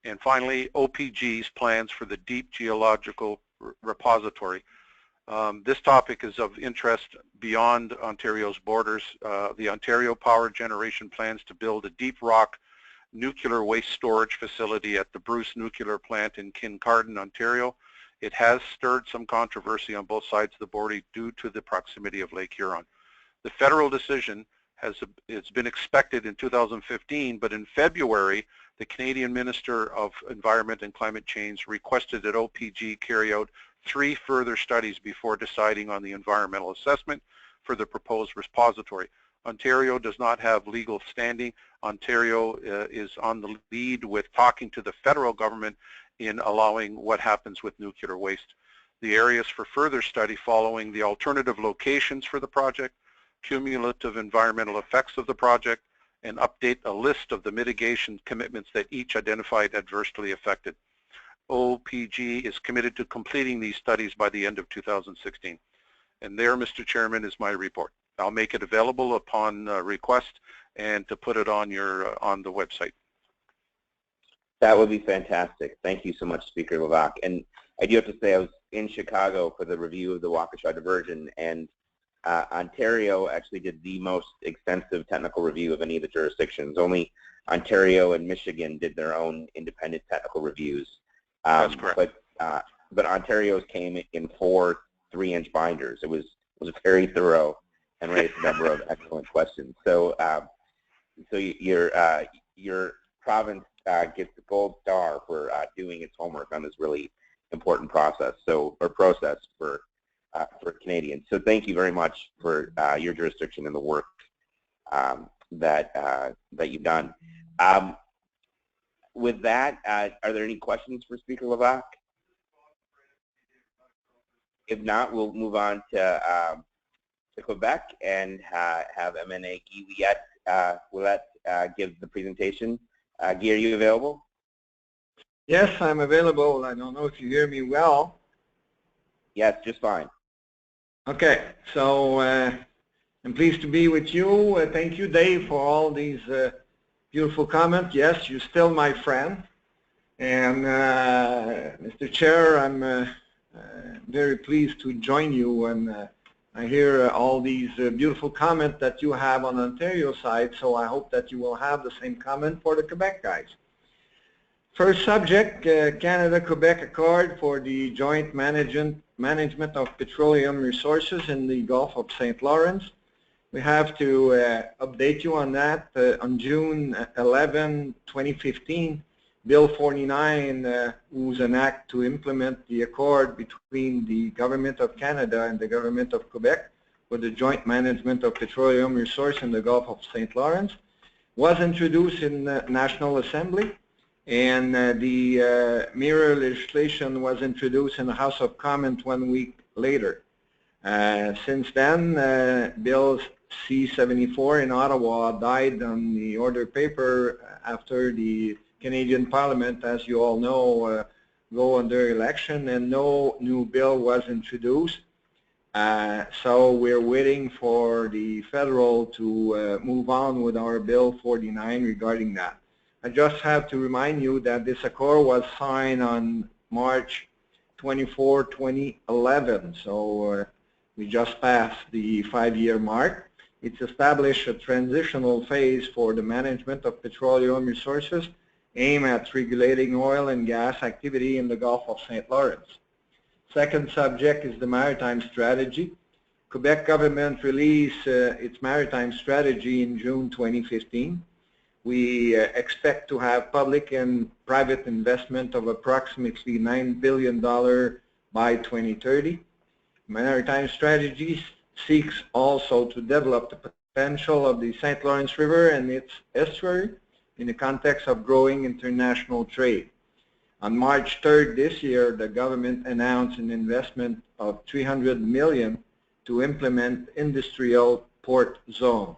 And finally, OPG's plans for the deep geological repository. This topic is of interest beyond Ontario's borders. The Ontario Power Generation plans to build a deep rock nuclear waste storage facility at the Bruce Nuclear Plant in Kincardine, Ontario. It has stirred some controversy on both sides of the border due to the proximity of Lake Huron. The federal decision it's been expected in 2015, but in February, the Canadian Minister of Environment and Climate Change requested that OPG carry out 3 further studies before deciding on the environmental assessment for the proposed repository. Ontario does not have legal standing. Ontario is on the lead with talking to the federal government in allowing what happens with nuclear waste. The areas for further study following the alternative locations for the project, cumulative environmental effects of the project, and update a list of the mitigation commitments that each identified adversely affected. OPG is committed to completing these studies by the end of 2016. And there, Mr. Chairman, is my report. I'll make it available upon request and to put it on the website. That would be fantastic. Thank you so much, Speaker Levac. And I do have to say I was in Chicago for the review of the Waukesha diversion, and Ontario actually did the most extensive technical review of any of the jurisdictions. Only Ontario and Michigan did their own independent technical reviews. That's correct. But Ontario's came in 4 3-inch binders. It was very thorough and raised a number of excellent questions. So so your province gets the gold star for doing its homework on this really important process for Canadians. So thank you very much for your jurisdiction and the work that you've done. With that, are there any questions for Speaker Levac? If not, we'll move on to Quebec and have MNA Guy Ouellette give the presentation. Guy, are you available? Yes, I'm available. I don't know if you hear me well. Yes, just fine. Okay, so I'm pleased to be with you. Thank you, Dave, for all these beautiful comments. Yes, you're still my friend. And Mr. Chair, I'm very pleased to join you, and I hear all these beautiful comments that you have on Ontario side, so I hope that you will have the same comment for the Quebec guys. First subject, Canada-Quebec Accord for the joint management of petroleum resources in the Gulf of St. Lawrence. We have to update you on that. On June 11, 2015, Bill 49 was an act to implement the accord between the Government of Canada and the Government of Quebec for the joint management of petroleum resources in the Gulf of St. Lawrence. Was introduced in the National Assembly, and the mirror legislation was introduced in the House of Commons 1 week later. Since then, Bill C-74 in Ottawa died on the order paper after the Canadian Parliament, as you all know, go under election, and no new bill was introduced. So we're waiting for the federal to move on with our Bill 49 regarding that. I just have to remind you that this accord was signed on March 24, 2011, so we just passed the 5-year mark. It's established a transitional phase for the management of petroleum resources aimed at regulating oil and gas activity in the Gulf of St. Lawrence. Second subject is the maritime strategy. Quebec government released its maritime strategy in June 2015. We expect to have public and private investment of approximately $9 billion by 2030. Maritime strategy seeks also to develop the potential of the St. Lawrence River and its estuary in the context of growing international trade. On March 3rd this year, the government announced an investment of $300 million to implement industrial port zone.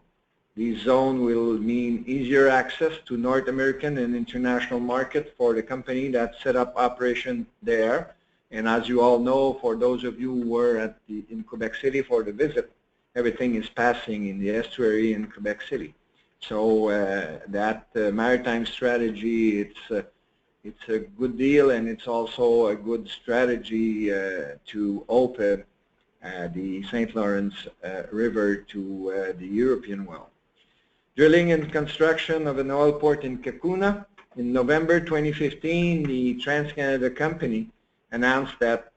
The zone will mean easier access to North American and international market for the company that set up operation there. And as you all know, for those of you who were in Quebec City for the visit, everything is passing in the estuary in Quebec City. So that maritime strategy, it's a good deal, and it's also a good strategy to open the St. Lawrence River to the European well. Drilling and construction of an oil port in Cacouna. In November 2015, the TransCanada company announced that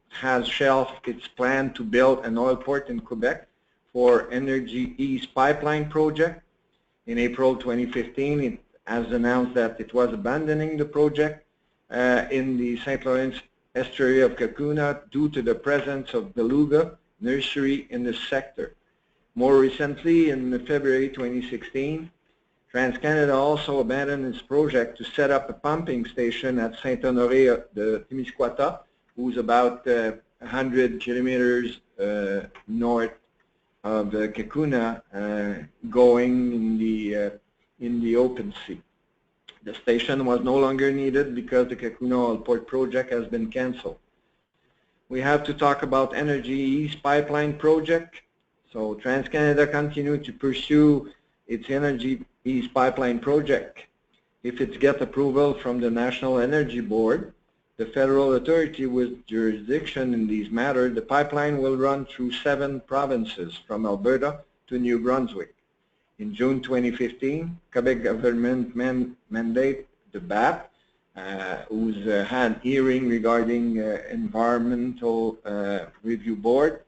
has shelved its plan to build an oil port in Quebec for Energy East pipeline project. In April 2015, it has announced that it was abandoning the project in the St. Lawrence estuary of Cacouna due to the presence of beluga nursery in the sector. More recently, in February 2016, TransCanada also abandoned its project to set up a pumping station at Saint-Honoré de Témiscouata, who's about 100 kilometers north of Cacouna, going in the open sea. The station was no longer needed because the Cacouna oil port project has been canceled. We have to talk about Energy East pipeline project. So TransCanada continued to pursue its Energy East pipeline project. If it gets approval from the National Energy Board, the federal authority with jurisdiction in these matters, the pipeline will run through 7 provinces from Alberta to New Brunswick. In June 2015, Quebec government mandate the BAP, who's had hearing regarding environmental review board,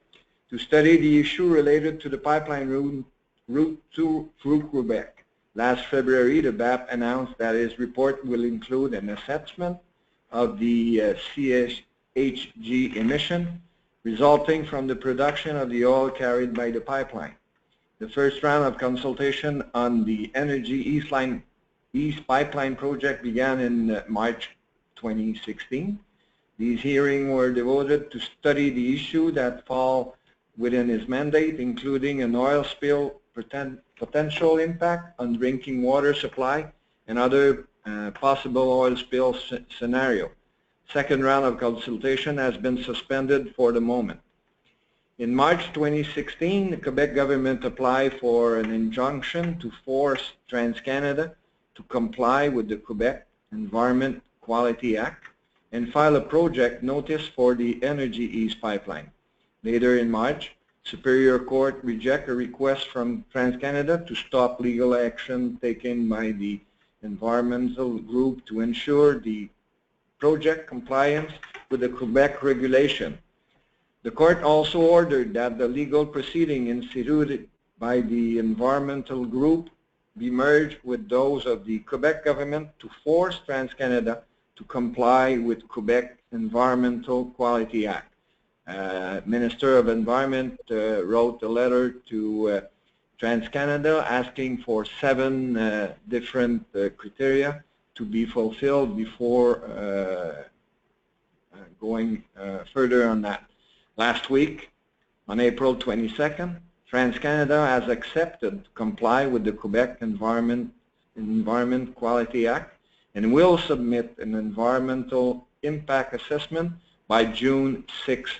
to study the issue related to the pipeline route through Quebec. Last February, the BAP announced that its report will include an assessment of the CHG emission resulting from the production of the oil carried by the pipeline. The first round of consultation on the Energy East pipeline project began in March 2016. These hearings were devoted to study the issue that fall within his mandate, including an oil spill potential impact on drinking water supply and other possible oil spill scenario. Second round of consultation has been suspended for the moment. In March 2016, the Quebec government applied for an injunction to force TransCanada to comply with the Quebec Environment Quality Act and file a project notice for the Energy East pipeline. Later in March, Superior Court rejected a request from TransCanada to stop legal action taken by the environmental group to ensure the project compliance with the Quebec regulation. The court also ordered that the legal proceeding instituted by the environmental group be merged with those of the Quebec government to force TransCanada to comply with Quebec Environmental Quality Act. Minister of Environment wrote a letter to TransCanada asking for 7 different criteria to be fulfilled before going further on that. Last week, on April 22nd, TransCanada has accepted to comply with the Quebec Environment Quality Act and will submit an environmental impact assessment by June 6,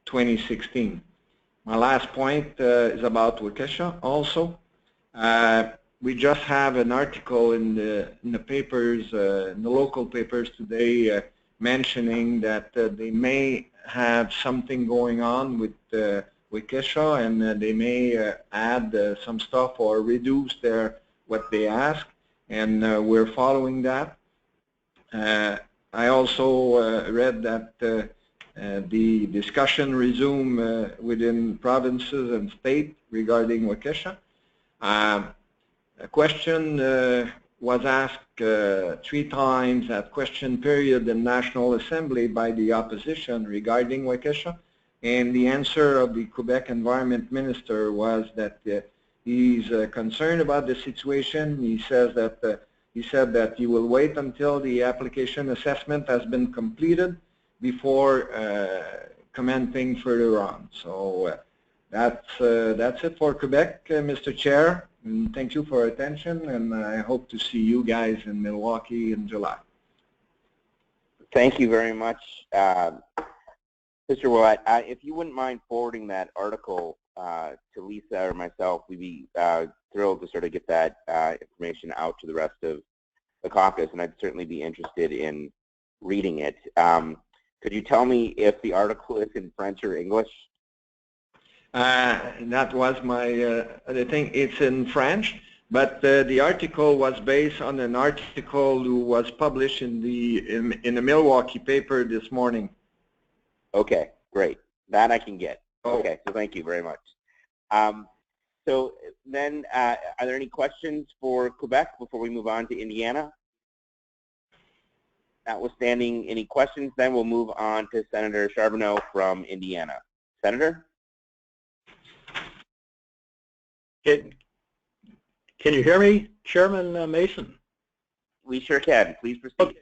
2016. My last point is about Waukesha also. We just have an article in the papers, in the local papers today, mentioning that they may have something going on with Waukesha, and they may add some stuff or reduce what they ask, and we're following that. I also read that the discussion resume within provinces and state regarding Waukesha. A question was asked 3 times at question period in National Assembly by the opposition regarding Waukesha, and the answer of the Quebec Environment Minister was that he's concerned about the situation. He said that he will wait until the application assessment has been completed before commenting further on. So that's it for Quebec, Mr. Chair. And thank you for your attention, and I hope to see you guys in Milwaukee in July. Thank you very much, Mr. Willett. If you wouldn't mind forwarding that article to Lisa or myself, we'd be thrilled to sort of get that information out to the rest of the caucus, and I'd certainly be interested in reading it. Could you tell me if the article is in French or English? That was my other thing. It's in French, but the article was based on an article who was published in the Milwaukee paper this morning. Okay, great. That I can get. Okay, so thank you very much. So then, are there any questions for Quebec before we move on to Indiana? Notwithstanding any questions, then we'll move on to Senator Charbonneau from Indiana. Senator? Can you hear me, Chairman Mason? We sure can. Please proceed.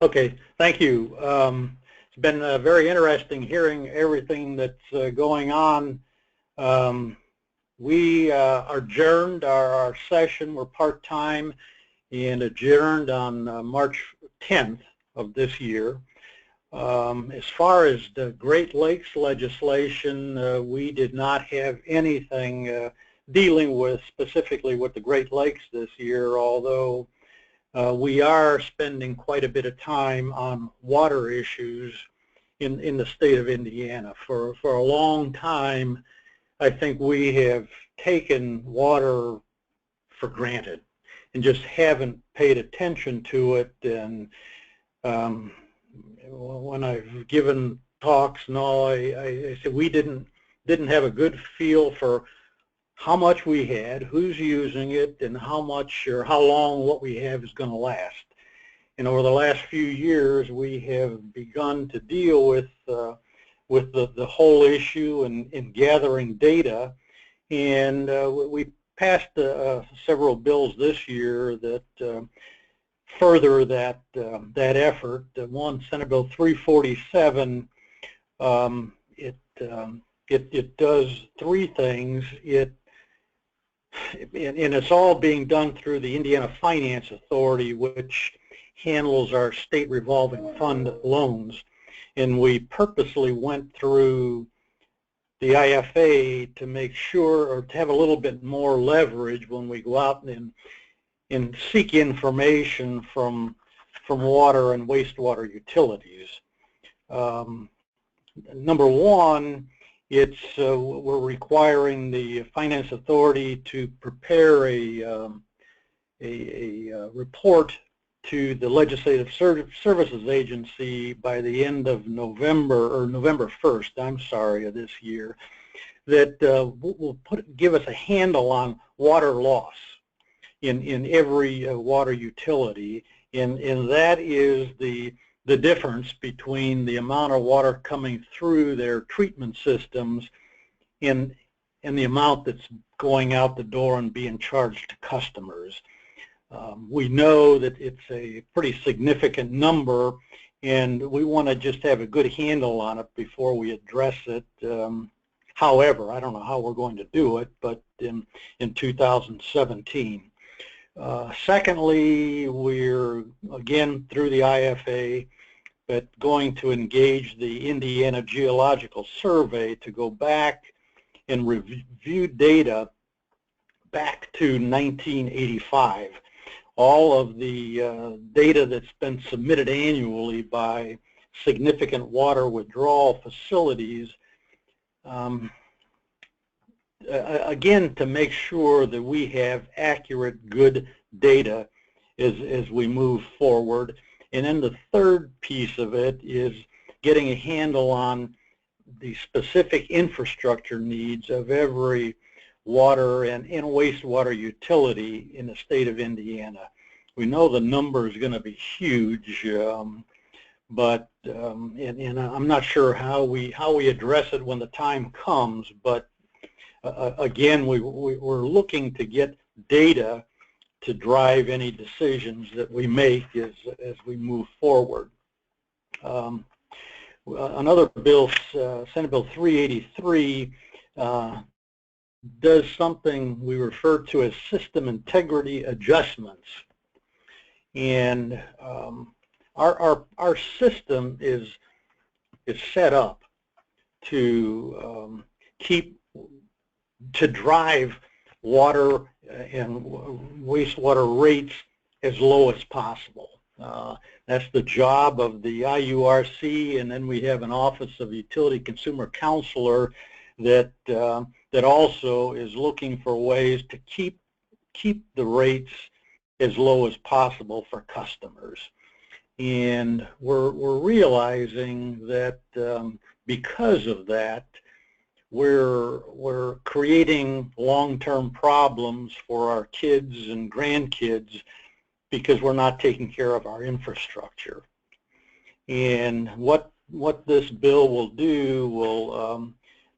Okay. Thank you. It's been very interesting hearing everything that's going on. We adjourned our session. We're part-time and adjourned on March 10th of this year. As far as the Great Lakes legislation, we did not have anything dealing with specifically with the Great Lakes this year, although we are spending quite a bit of time on water issues in the state of Indiana. For a long time, I think we have taken water for granted and just haven't paid attention to it. And when I've given talks and all, I said we didn't have a good feel for how much we had, who's using it, and how much or how long what we have is going to last. And over the last few years, we have begun to deal with the whole issue and gathering data. And we passed several bills this year that further that effort. One, Senate Bill 347, it does 3 things. And it's all being done through the Indiana Finance Authority, which handles our state revolving fund loans. And we purposely went through the IFA to make sure, or to have a little bit more leverage when we go out and seek information from from water and wastewater utilities. Number one, we're requiring the Finance Authority to prepare a report to the Legislative Services Agency by the end of November, or November 1st, I'm sorry, of this year, that will give us a handle on water loss in every water utility, and that is the difference between the amount of water coming through their treatment systems and the amount that's going out the door and being charged to customers. We know that it's a pretty significant number, and we want to just have a good handle on it before we address it. However, I don't know how we're going to do it, but in 2017. Secondly, we're, again, through the IFA, but going to engage the Indiana Geological Survey to go back and review data back to 1985. All of the data that's been submitted annually by significant water withdrawal facilities, again, to make sure that we have accurate, good data as we move forward. And then the third piece of it is getting a handle on the specific infrastructure needs of every water and wastewater utility in the state of Indiana. We know the number is going to be huge, but and I'm not sure how we address it when the time comes. But again, we're looking to get data to drive any decisions that we make as we move forward. Another bill, Senate Bill 383, does something we refer to as system integrity adjustments. And our system is set up to drive water and wastewater rates as low as possible. That's the job of the IURC, and then we have an Office of Utility Consumer Counselor that also is looking for ways to keep the rates as low as possible for customers. And we're realizing that because of that, we're creating long-term problems for our kids and grandkids because we're not taking care of our infrastructure. And what this bill will do will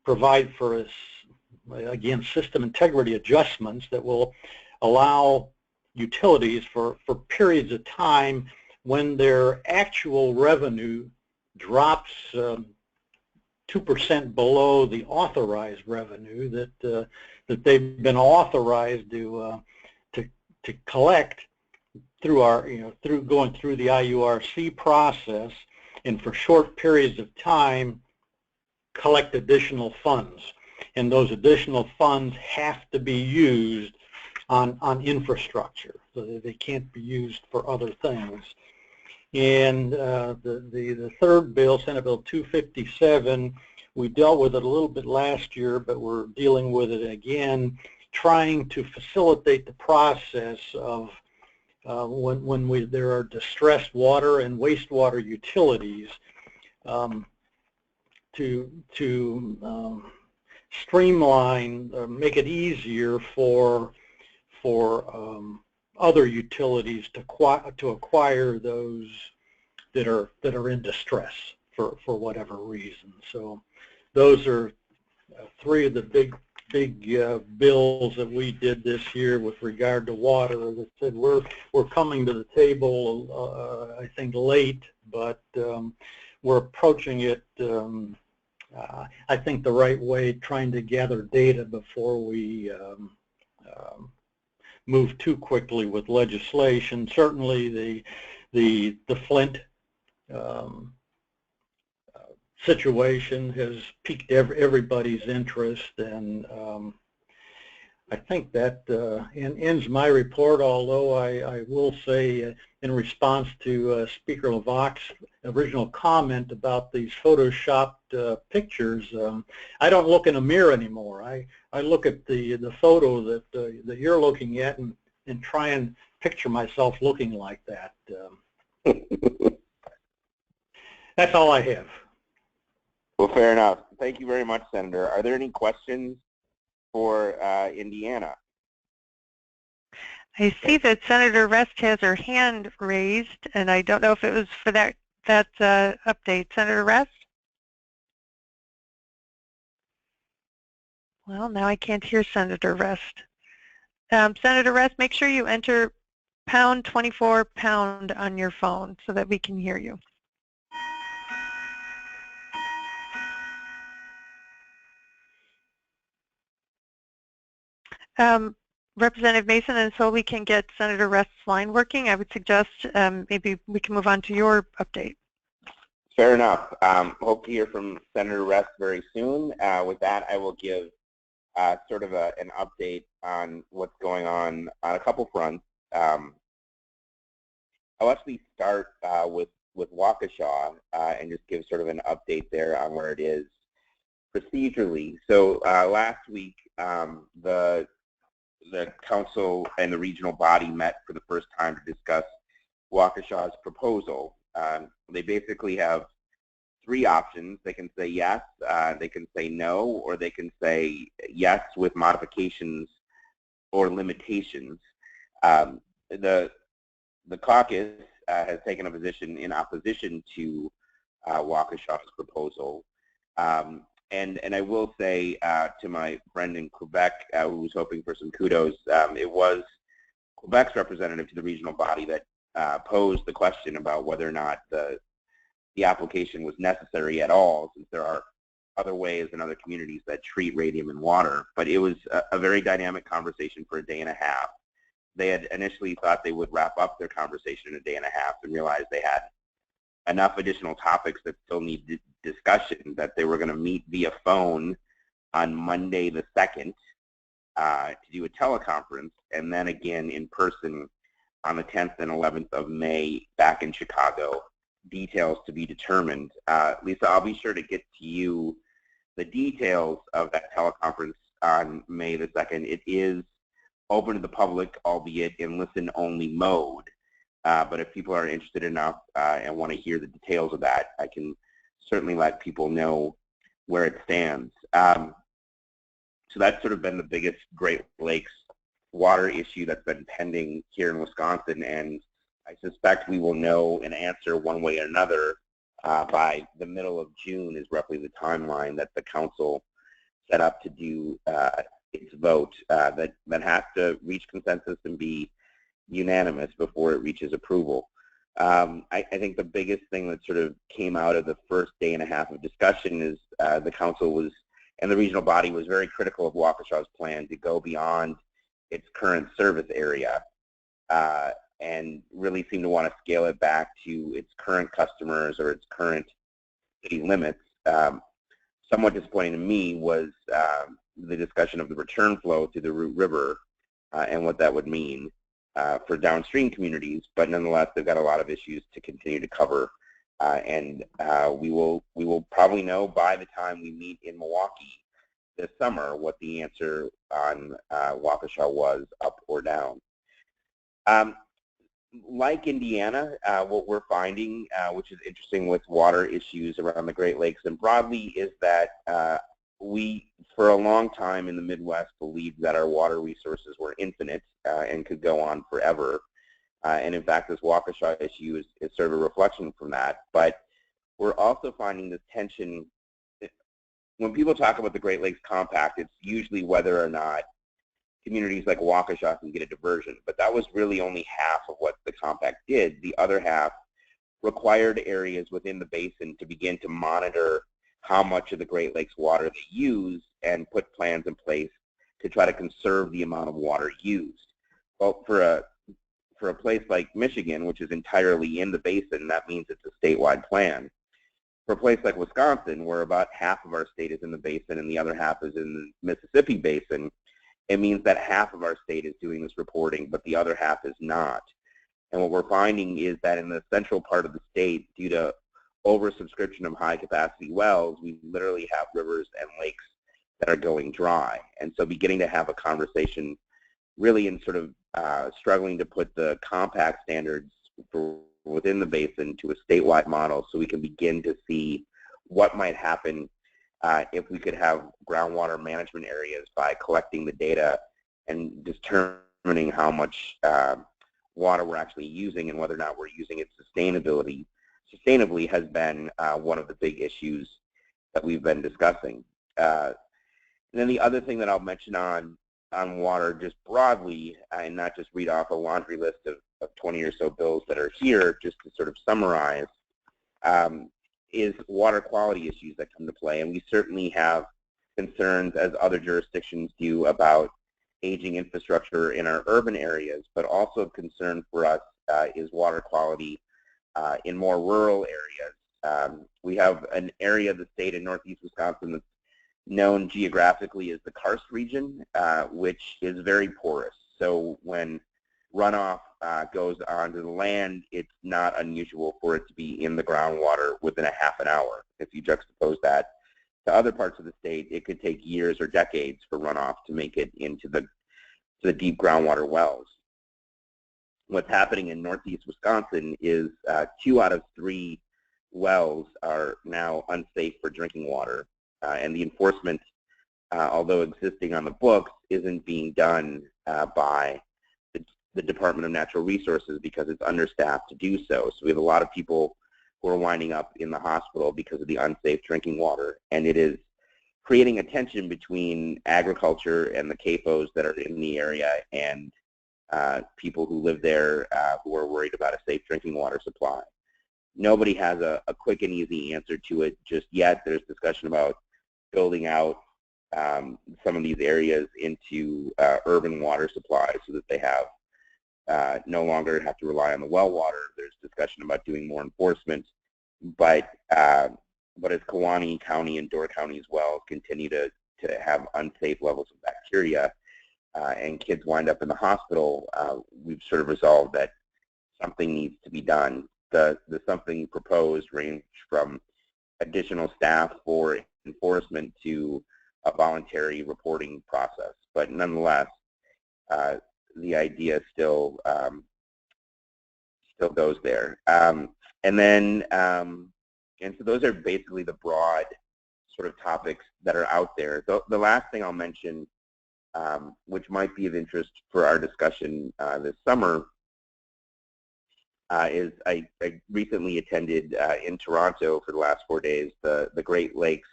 provide for us, again, system integrity adjustments that will allow utilities for periods of time when their actual revenue drops 2% below the authorized revenue that they've been authorized to collect through going through the IURC process, and for short periods of time collect additional funds. And those additional funds have to be used on infrastructure, so that they can't be used for other things. And the third bill, Senate Bill 257, we dealt with it a little bit last year, but we're dealing with it again, trying to facilitate the process of when there are distressed water and wastewater utilities, to streamline, make it easier for other utilities to acquire those that are in distress for whatever reason. So those are three of the big bills that we did this year with regard to water. As I said, we're coming to the table, I think, late, but we're approaching it, I think, the right way, trying to gather data before we move too quickly with legislation. Certainly the Flint situation has piqued everybody's interest, and I think that ends my report, although I will say in response to Speaker LeVac's original comment about these photoshopped pictures, I don't look in a mirror anymore. I look at the photo that you're looking at and try and picture myself looking like that. That's all I have. Well, fair enough. Thank you very much, Senator. Are there any questions for Indiana? I see that Senator Rest has her hand raised, and I don't know if it was for that update. Senator Rest? Well, now I can't hear Senator Rest. Senator Rest, make sure you enter #24# on your phone so that we can hear you. Representative Mason, until we can get Senator Rest's line working, I would suggest maybe we can move on to your update. Fair enough. Hope to hear from Senator Rest very soon. With that, I will give sort of an update on what's going on a couple fronts. I'll actually start with Waukesha and just give sort of an update there on where it is procedurally. So last week, the council and the regional body met for the first time to discuss Waukesha's proposal. They basically have three options. They can say yes, they can say no, or they can say yes with modifications or limitations. The caucus has taken a position in opposition to Waukesha's proposal. And I will say to my friend in Quebec who was hoping for some kudos, it was Quebec's representative to the regional body that posed the question about whether or not the application was necessary at all, since there are other ways in other communities that treat radium in water. But it was a very dynamic conversation for a day and a half. They had initially thought they would wrap up their conversation in a day and a half and realized they had enough additional topics that still need discussion that they were going to meet via phone on Monday the 2nd to do a teleconference, and then again in person on the 10th and 11th of May back in Chicago. Details to be determined. Lisa, I'll be sure to get to you the details of that teleconference on May the 2nd. It is open to the public, albeit in listen-only mode. But if people are interested enough and want to hear the details of that, I can certainly let people know where it stands. So that's sort of been the biggest Great Lakes water issue that's been pending here in Wisconsin, and I suspect we will know an answer one way or another by the middle of June is roughly the timeline that the council set up to do its vote that has to reach consensus and be unanimous before it reaches approval. I think the biggest thing that sort of came out of the first day and a half of discussion is the council was, and the regional body was very critical of Waukesha's plan to go beyond its current service area and really seemed to want to scale it back to its current customers or its current city limits. Somewhat disappointing to me was the discussion of the return flow through the Root River and what that would mean for downstream communities, but nonetheless, they've got a lot of issues to continue to cover, and we will probably know by the time we meet in Milwaukee this summer what the answer on Waukesha was, up or down. Like Indiana, what we're finding, which is interesting with water issues around the Great Lakes and broadly, is that we, for a long time in the Midwest, believed that our water resources were infinite and could go on forever. And in fact, this Waukesha issue is sort of a reflection from that. But we're also finding this tension. When people talk about the Great Lakes Compact, it's usually whether or not communities like Waukesha can get a diversion. But that was really only half of what the compact did. The other half required areas within the basin to begin to monitor how much of the Great Lakes water they use and put plans in place to try to conserve the amount of water used. Well, for a place like Michigan, which is entirely in the basin, that means it's a statewide plan. For a place like Wisconsin, where about half of our state is in the basin and the other half is in the Mississippi basin, it means that half of our state is doing this reporting, but the other half is not. And what we're finding is that in the central part of the state, due to oversubscription of high-capacity wells, we literally have rivers and lakes that are going dry. And so beginning to have a conversation really in sort of struggling to put the compact standards for within the basin to a statewide model so we can begin to see what might happen if we could have groundwater management areas by collecting the data and determining how much water we're actually using and whether or not we're using it sustainably has been one of the big issues that we've been discussing. And then the other thing that I'll mention on water just broadly, and not just read off a laundry list of 20 or so bills that are here, just to sort of summarize, is water quality issues that come to play. And we certainly have concerns, as other jurisdictions do, about aging infrastructure in our urban areas, but also a concern for us is water quality in more rural areas. We have an area of the state in northeast Wisconsin that's known geographically as the karst region, which is very porous. So when runoff goes onto the land, it's not unusual for it to be in the groundwater within a half an hour. If you juxtapose that to other parts of the state, it could take years or decades for runoff to make it into the deep groundwater wells. What's happening in northeast Wisconsin is 2 out of 3 wells are now unsafe for drinking water, and the enforcement, although existing on the books, isn't being done by the Department of Natural Resources because it's understaffed to do so. So we have a lot of people who are winding up in the hospital because of the unsafe drinking water, and it is creating a tension between agriculture and the CAFOs that are in the area and people who live there who are worried about a safe drinking water supply. Nobody has a quick and easy answer to it just yet. There's discussion about building out some of these areas into urban water supplies so that they have no longer have to rely on the well water. There's discussion about doing more enforcement, but as Kewaunee County and Door County as well continue to have unsafe levels of bacteria and kids wind up in the hospital, we've sort of resolved that something needs to be done. The something proposed range from additional staff for enforcement to a voluntary reporting process, but nonetheless, the idea still goes there. And so those are basically the broad sort of topics that are out there. The last thing I'll mention, which might be of interest for our discussion this summer, is I recently attended in Toronto for the last 4 days the Great Lakes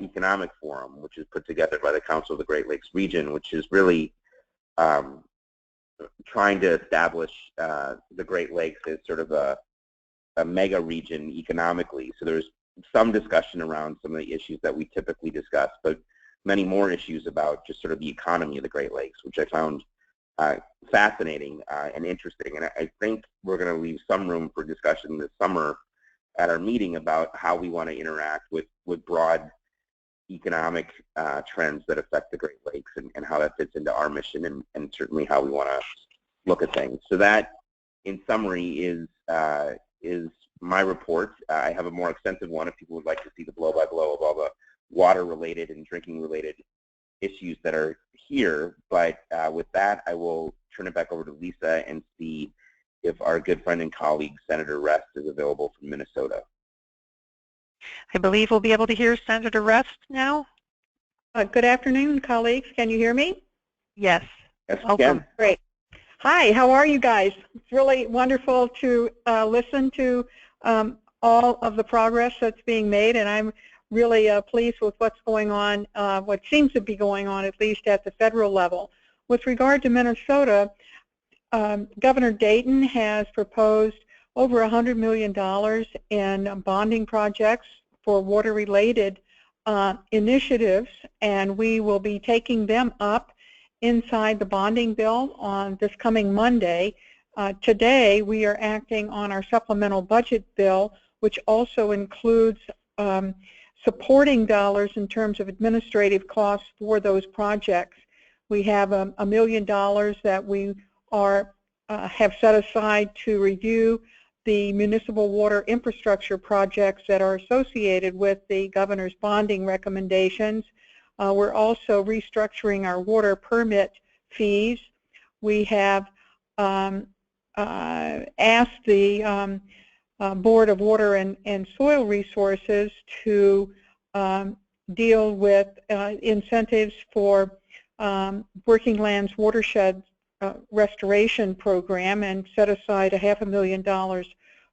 Economic Forum, which is put together by the Council of the Great Lakes Region, which is really trying to establish the Great Lakes as sort of a mega region economically. So there's some discussion around some of the issues that we typically discuss, but many more issues about just sort of the economy of the Great Lakes, which I found fascinating and interesting. And I think we're going to leave some room for discussion this summer at our meeting about how we want to interact with broad economic trends that affect the Great Lakes and how that fits into our mission and certainly how we want to look at things. So that, in summary, is my report. I have a more extensive one if people would like to see the blow-by-blow of all the water-related and drinking-related issues that are here. But with that, I will turn it back over to Lisa and see if our good friend and colleague, Senator Rest, is available from Minnesota. I believe we'll be able to hear Senator Rest now. Good afternoon, colleagues. Can you hear me? Yes. Yes, we Welcome. can. Great. Hi, how are you guys? It's really wonderful to listen to all of the progress that's being made, and I'm really pleased with what's going on, what seems to be going on, at least at the federal level. With regard to Minnesota, Governor Dayton has proposed over $100 million in bonding projects for water-related initiatives, and we will be taking them up inside the bonding bill on this coming Monday. Today, we are acting on our supplemental budget bill, which also includes supporting dollars in terms of administrative costs for those projects. We have $1 million that we have set aside to review the municipal water infrastructure projects that are associated with the governor's bonding recommendations. We're also restructuring our water permit fees. We have asked the Board of Water and Soil Resources to deal with incentives for Working Lands Watershed Restoration Program and set aside $500,000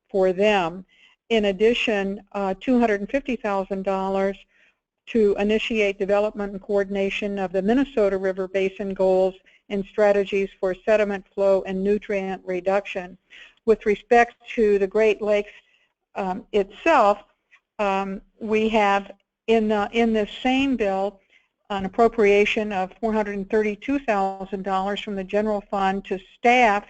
for them. In addition, $250,000 to initiate development and coordination of the Minnesota River Basin goals and strategies for sediment flow and nutrient reduction. With respect to the Great Lakes itself, we have in this same bill an appropriation of $432,000 from the general fund to staff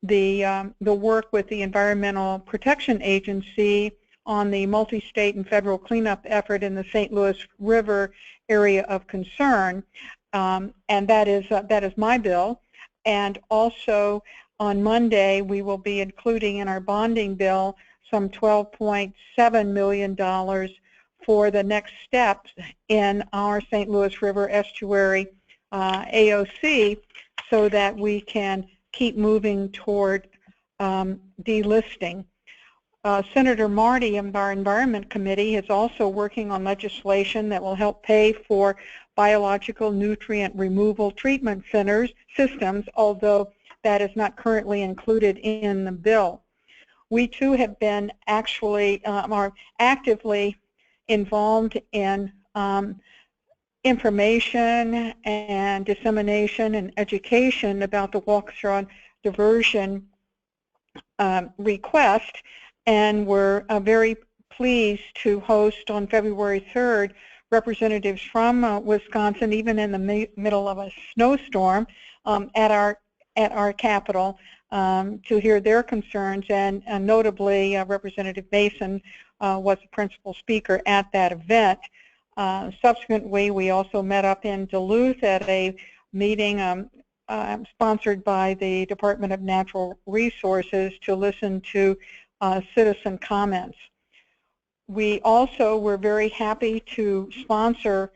the work with the Environmental Protection Agency on the multi-state and federal cleanup effort in the St. Louis River area of concern, and that is my bill. And also on Monday we will be including in our bonding bill some $12.7 million for the next steps in our St. Louis River Estuary AOC, so that we can keep moving toward delisting. Senator Marty of our Environment Committee is also working on legislation that will help pay for biological nutrient removal treatment systems, although that is not currently included in the bill. We too have been actually are actively involved in information and dissemination and education about the Waukesha diversion request, and we're very pleased to host on February 3rd representatives from Wisconsin, even in the middle of a snowstorm, at our Capitol to hear their concerns, and notably Representative Mason was the principal speaker at that event. Subsequently, we also met up in Duluth at a meeting sponsored by the Department of Natural Resources to listen to citizen comments. We also were very happy to sponsor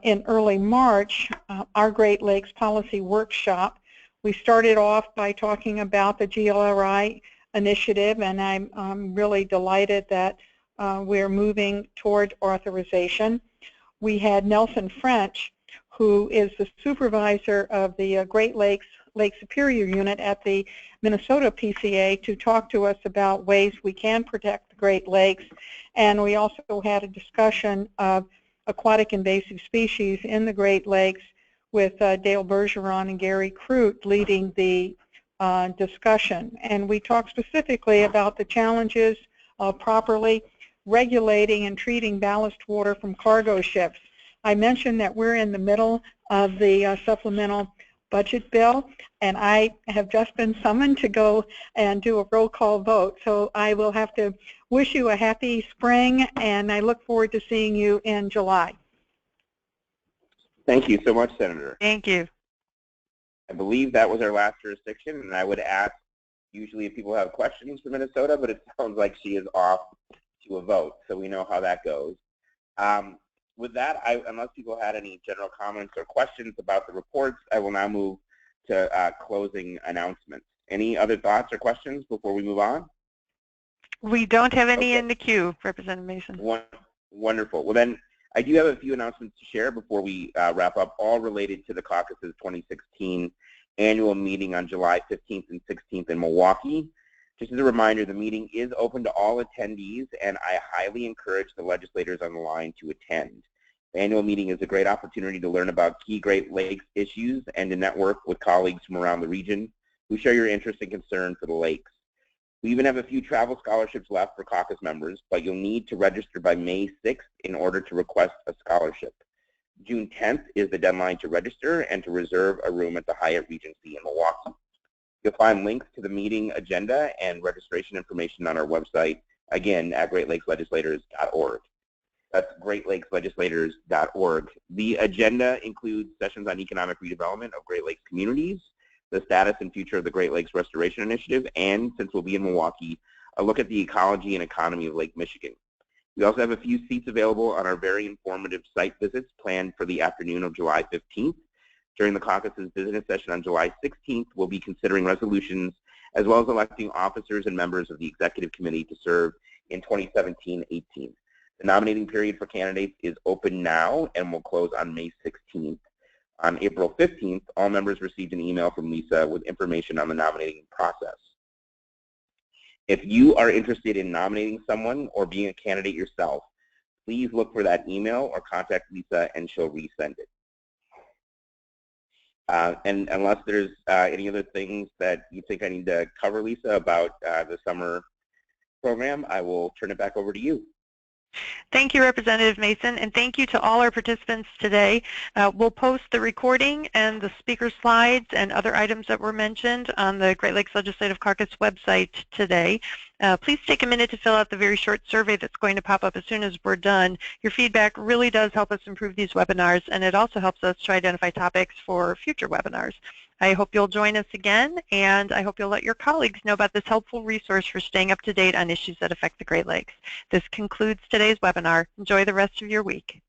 in early March our Great Lakes Policy Workshop. We started off by talking about the GLLC initiative, and I'm really delighted that we're moving toward authorization. We had Nelson French, who is the supervisor of the Great Lakes Lake Superior Unit at the Minnesota PCA, to talk to us about ways we can protect the Great Lakes. And we also had a discussion of aquatic invasive species in the Great Lakes with Dale Bergeron and Gary Crute leading the discussion. And we talked specifically about the challenges of properly regulating and treating ballast water from cargo ships. I mentioned that we're in the middle of the supplemental budget bill, and I have just been summoned to go and do a roll call vote. So I will have to wish you a happy spring, and I look forward to seeing you in July. Thank you so much, Senator. Thank you. I believe that was our last jurisdiction, and I would ask usually if people have questions for Minnesota, but it sounds like she is off to a vote, so we know how that goes. With that, unless people had any general comments or questions about the reports, I will now move to closing announcements. Any other thoughts or questions before we move on? We don't have any in the queue, Representative Mason. Wonderful. Well, then I do have a few announcements to share before we wrap up, all related to the caucus's 2016 annual meeting on July 15th and 16th in Milwaukee. Just as a reminder, the meeting is open to all attendees, and I highly encourage the legislators on the line to attend. The annual meeting is a great opportunity to learn about key Great Lakes issues and to network with colleagues from around the region who share your interest and concern for the lakes. We even have a few travel scholarships left for caucus members, but you'll need to register by May 6th in order to request a scholarship. June 10th is the deadline to register and to reserve a room at the Hyatt Regency in Milwaukee. You'll find links to the meeting agenda and registration information on our website, again, at greatlakeslegislators.org. That's greatlakeslegislators.org. The agenda includes sessions on economic redevelopment of Great Lakes communities, the status and future of the Great Lakes Restoration Initiative, and, since we'll be in Milwaukee, a look at the ecology and economy of Lake Michigan. We also have a few seats available on our very informative site visits planned for the afternoon of July 15th. During the caucus's business session on July 16th, we'll be considering resolutions as well as electing officers and members of the executive committee to serve in 2017-18. The nominating period for candidates is open now and will close on May 16th. On April 15th, all members received an email from Lisa with information on the nominating process. If you are interested in nominating someone or being a candidate yourself, please look for that email or contact Lisa and she'll resend it. And unless there's any other things that you think I need to cover, Lisa, about the summer program, I will turn it back over to you. Thank you, Representative Mason, and thank you to all our participants today. We'll post the recording and the speaker slides and other items that were mentioned on the Great Lakes Legislative Caucus website today. Please take a minute to fill out the very short survey that's going to pop up as soon as we're done. Your feedback really does help us improve these webinars, and it also helps us to identify topics for future webinars. I hope you'll join us again, and I hope you'll let your colleagues know about this helpful resource for staying up to date on issues that affect the Great Lakes. This concludes today's webinar. Enjoy the rest of your week.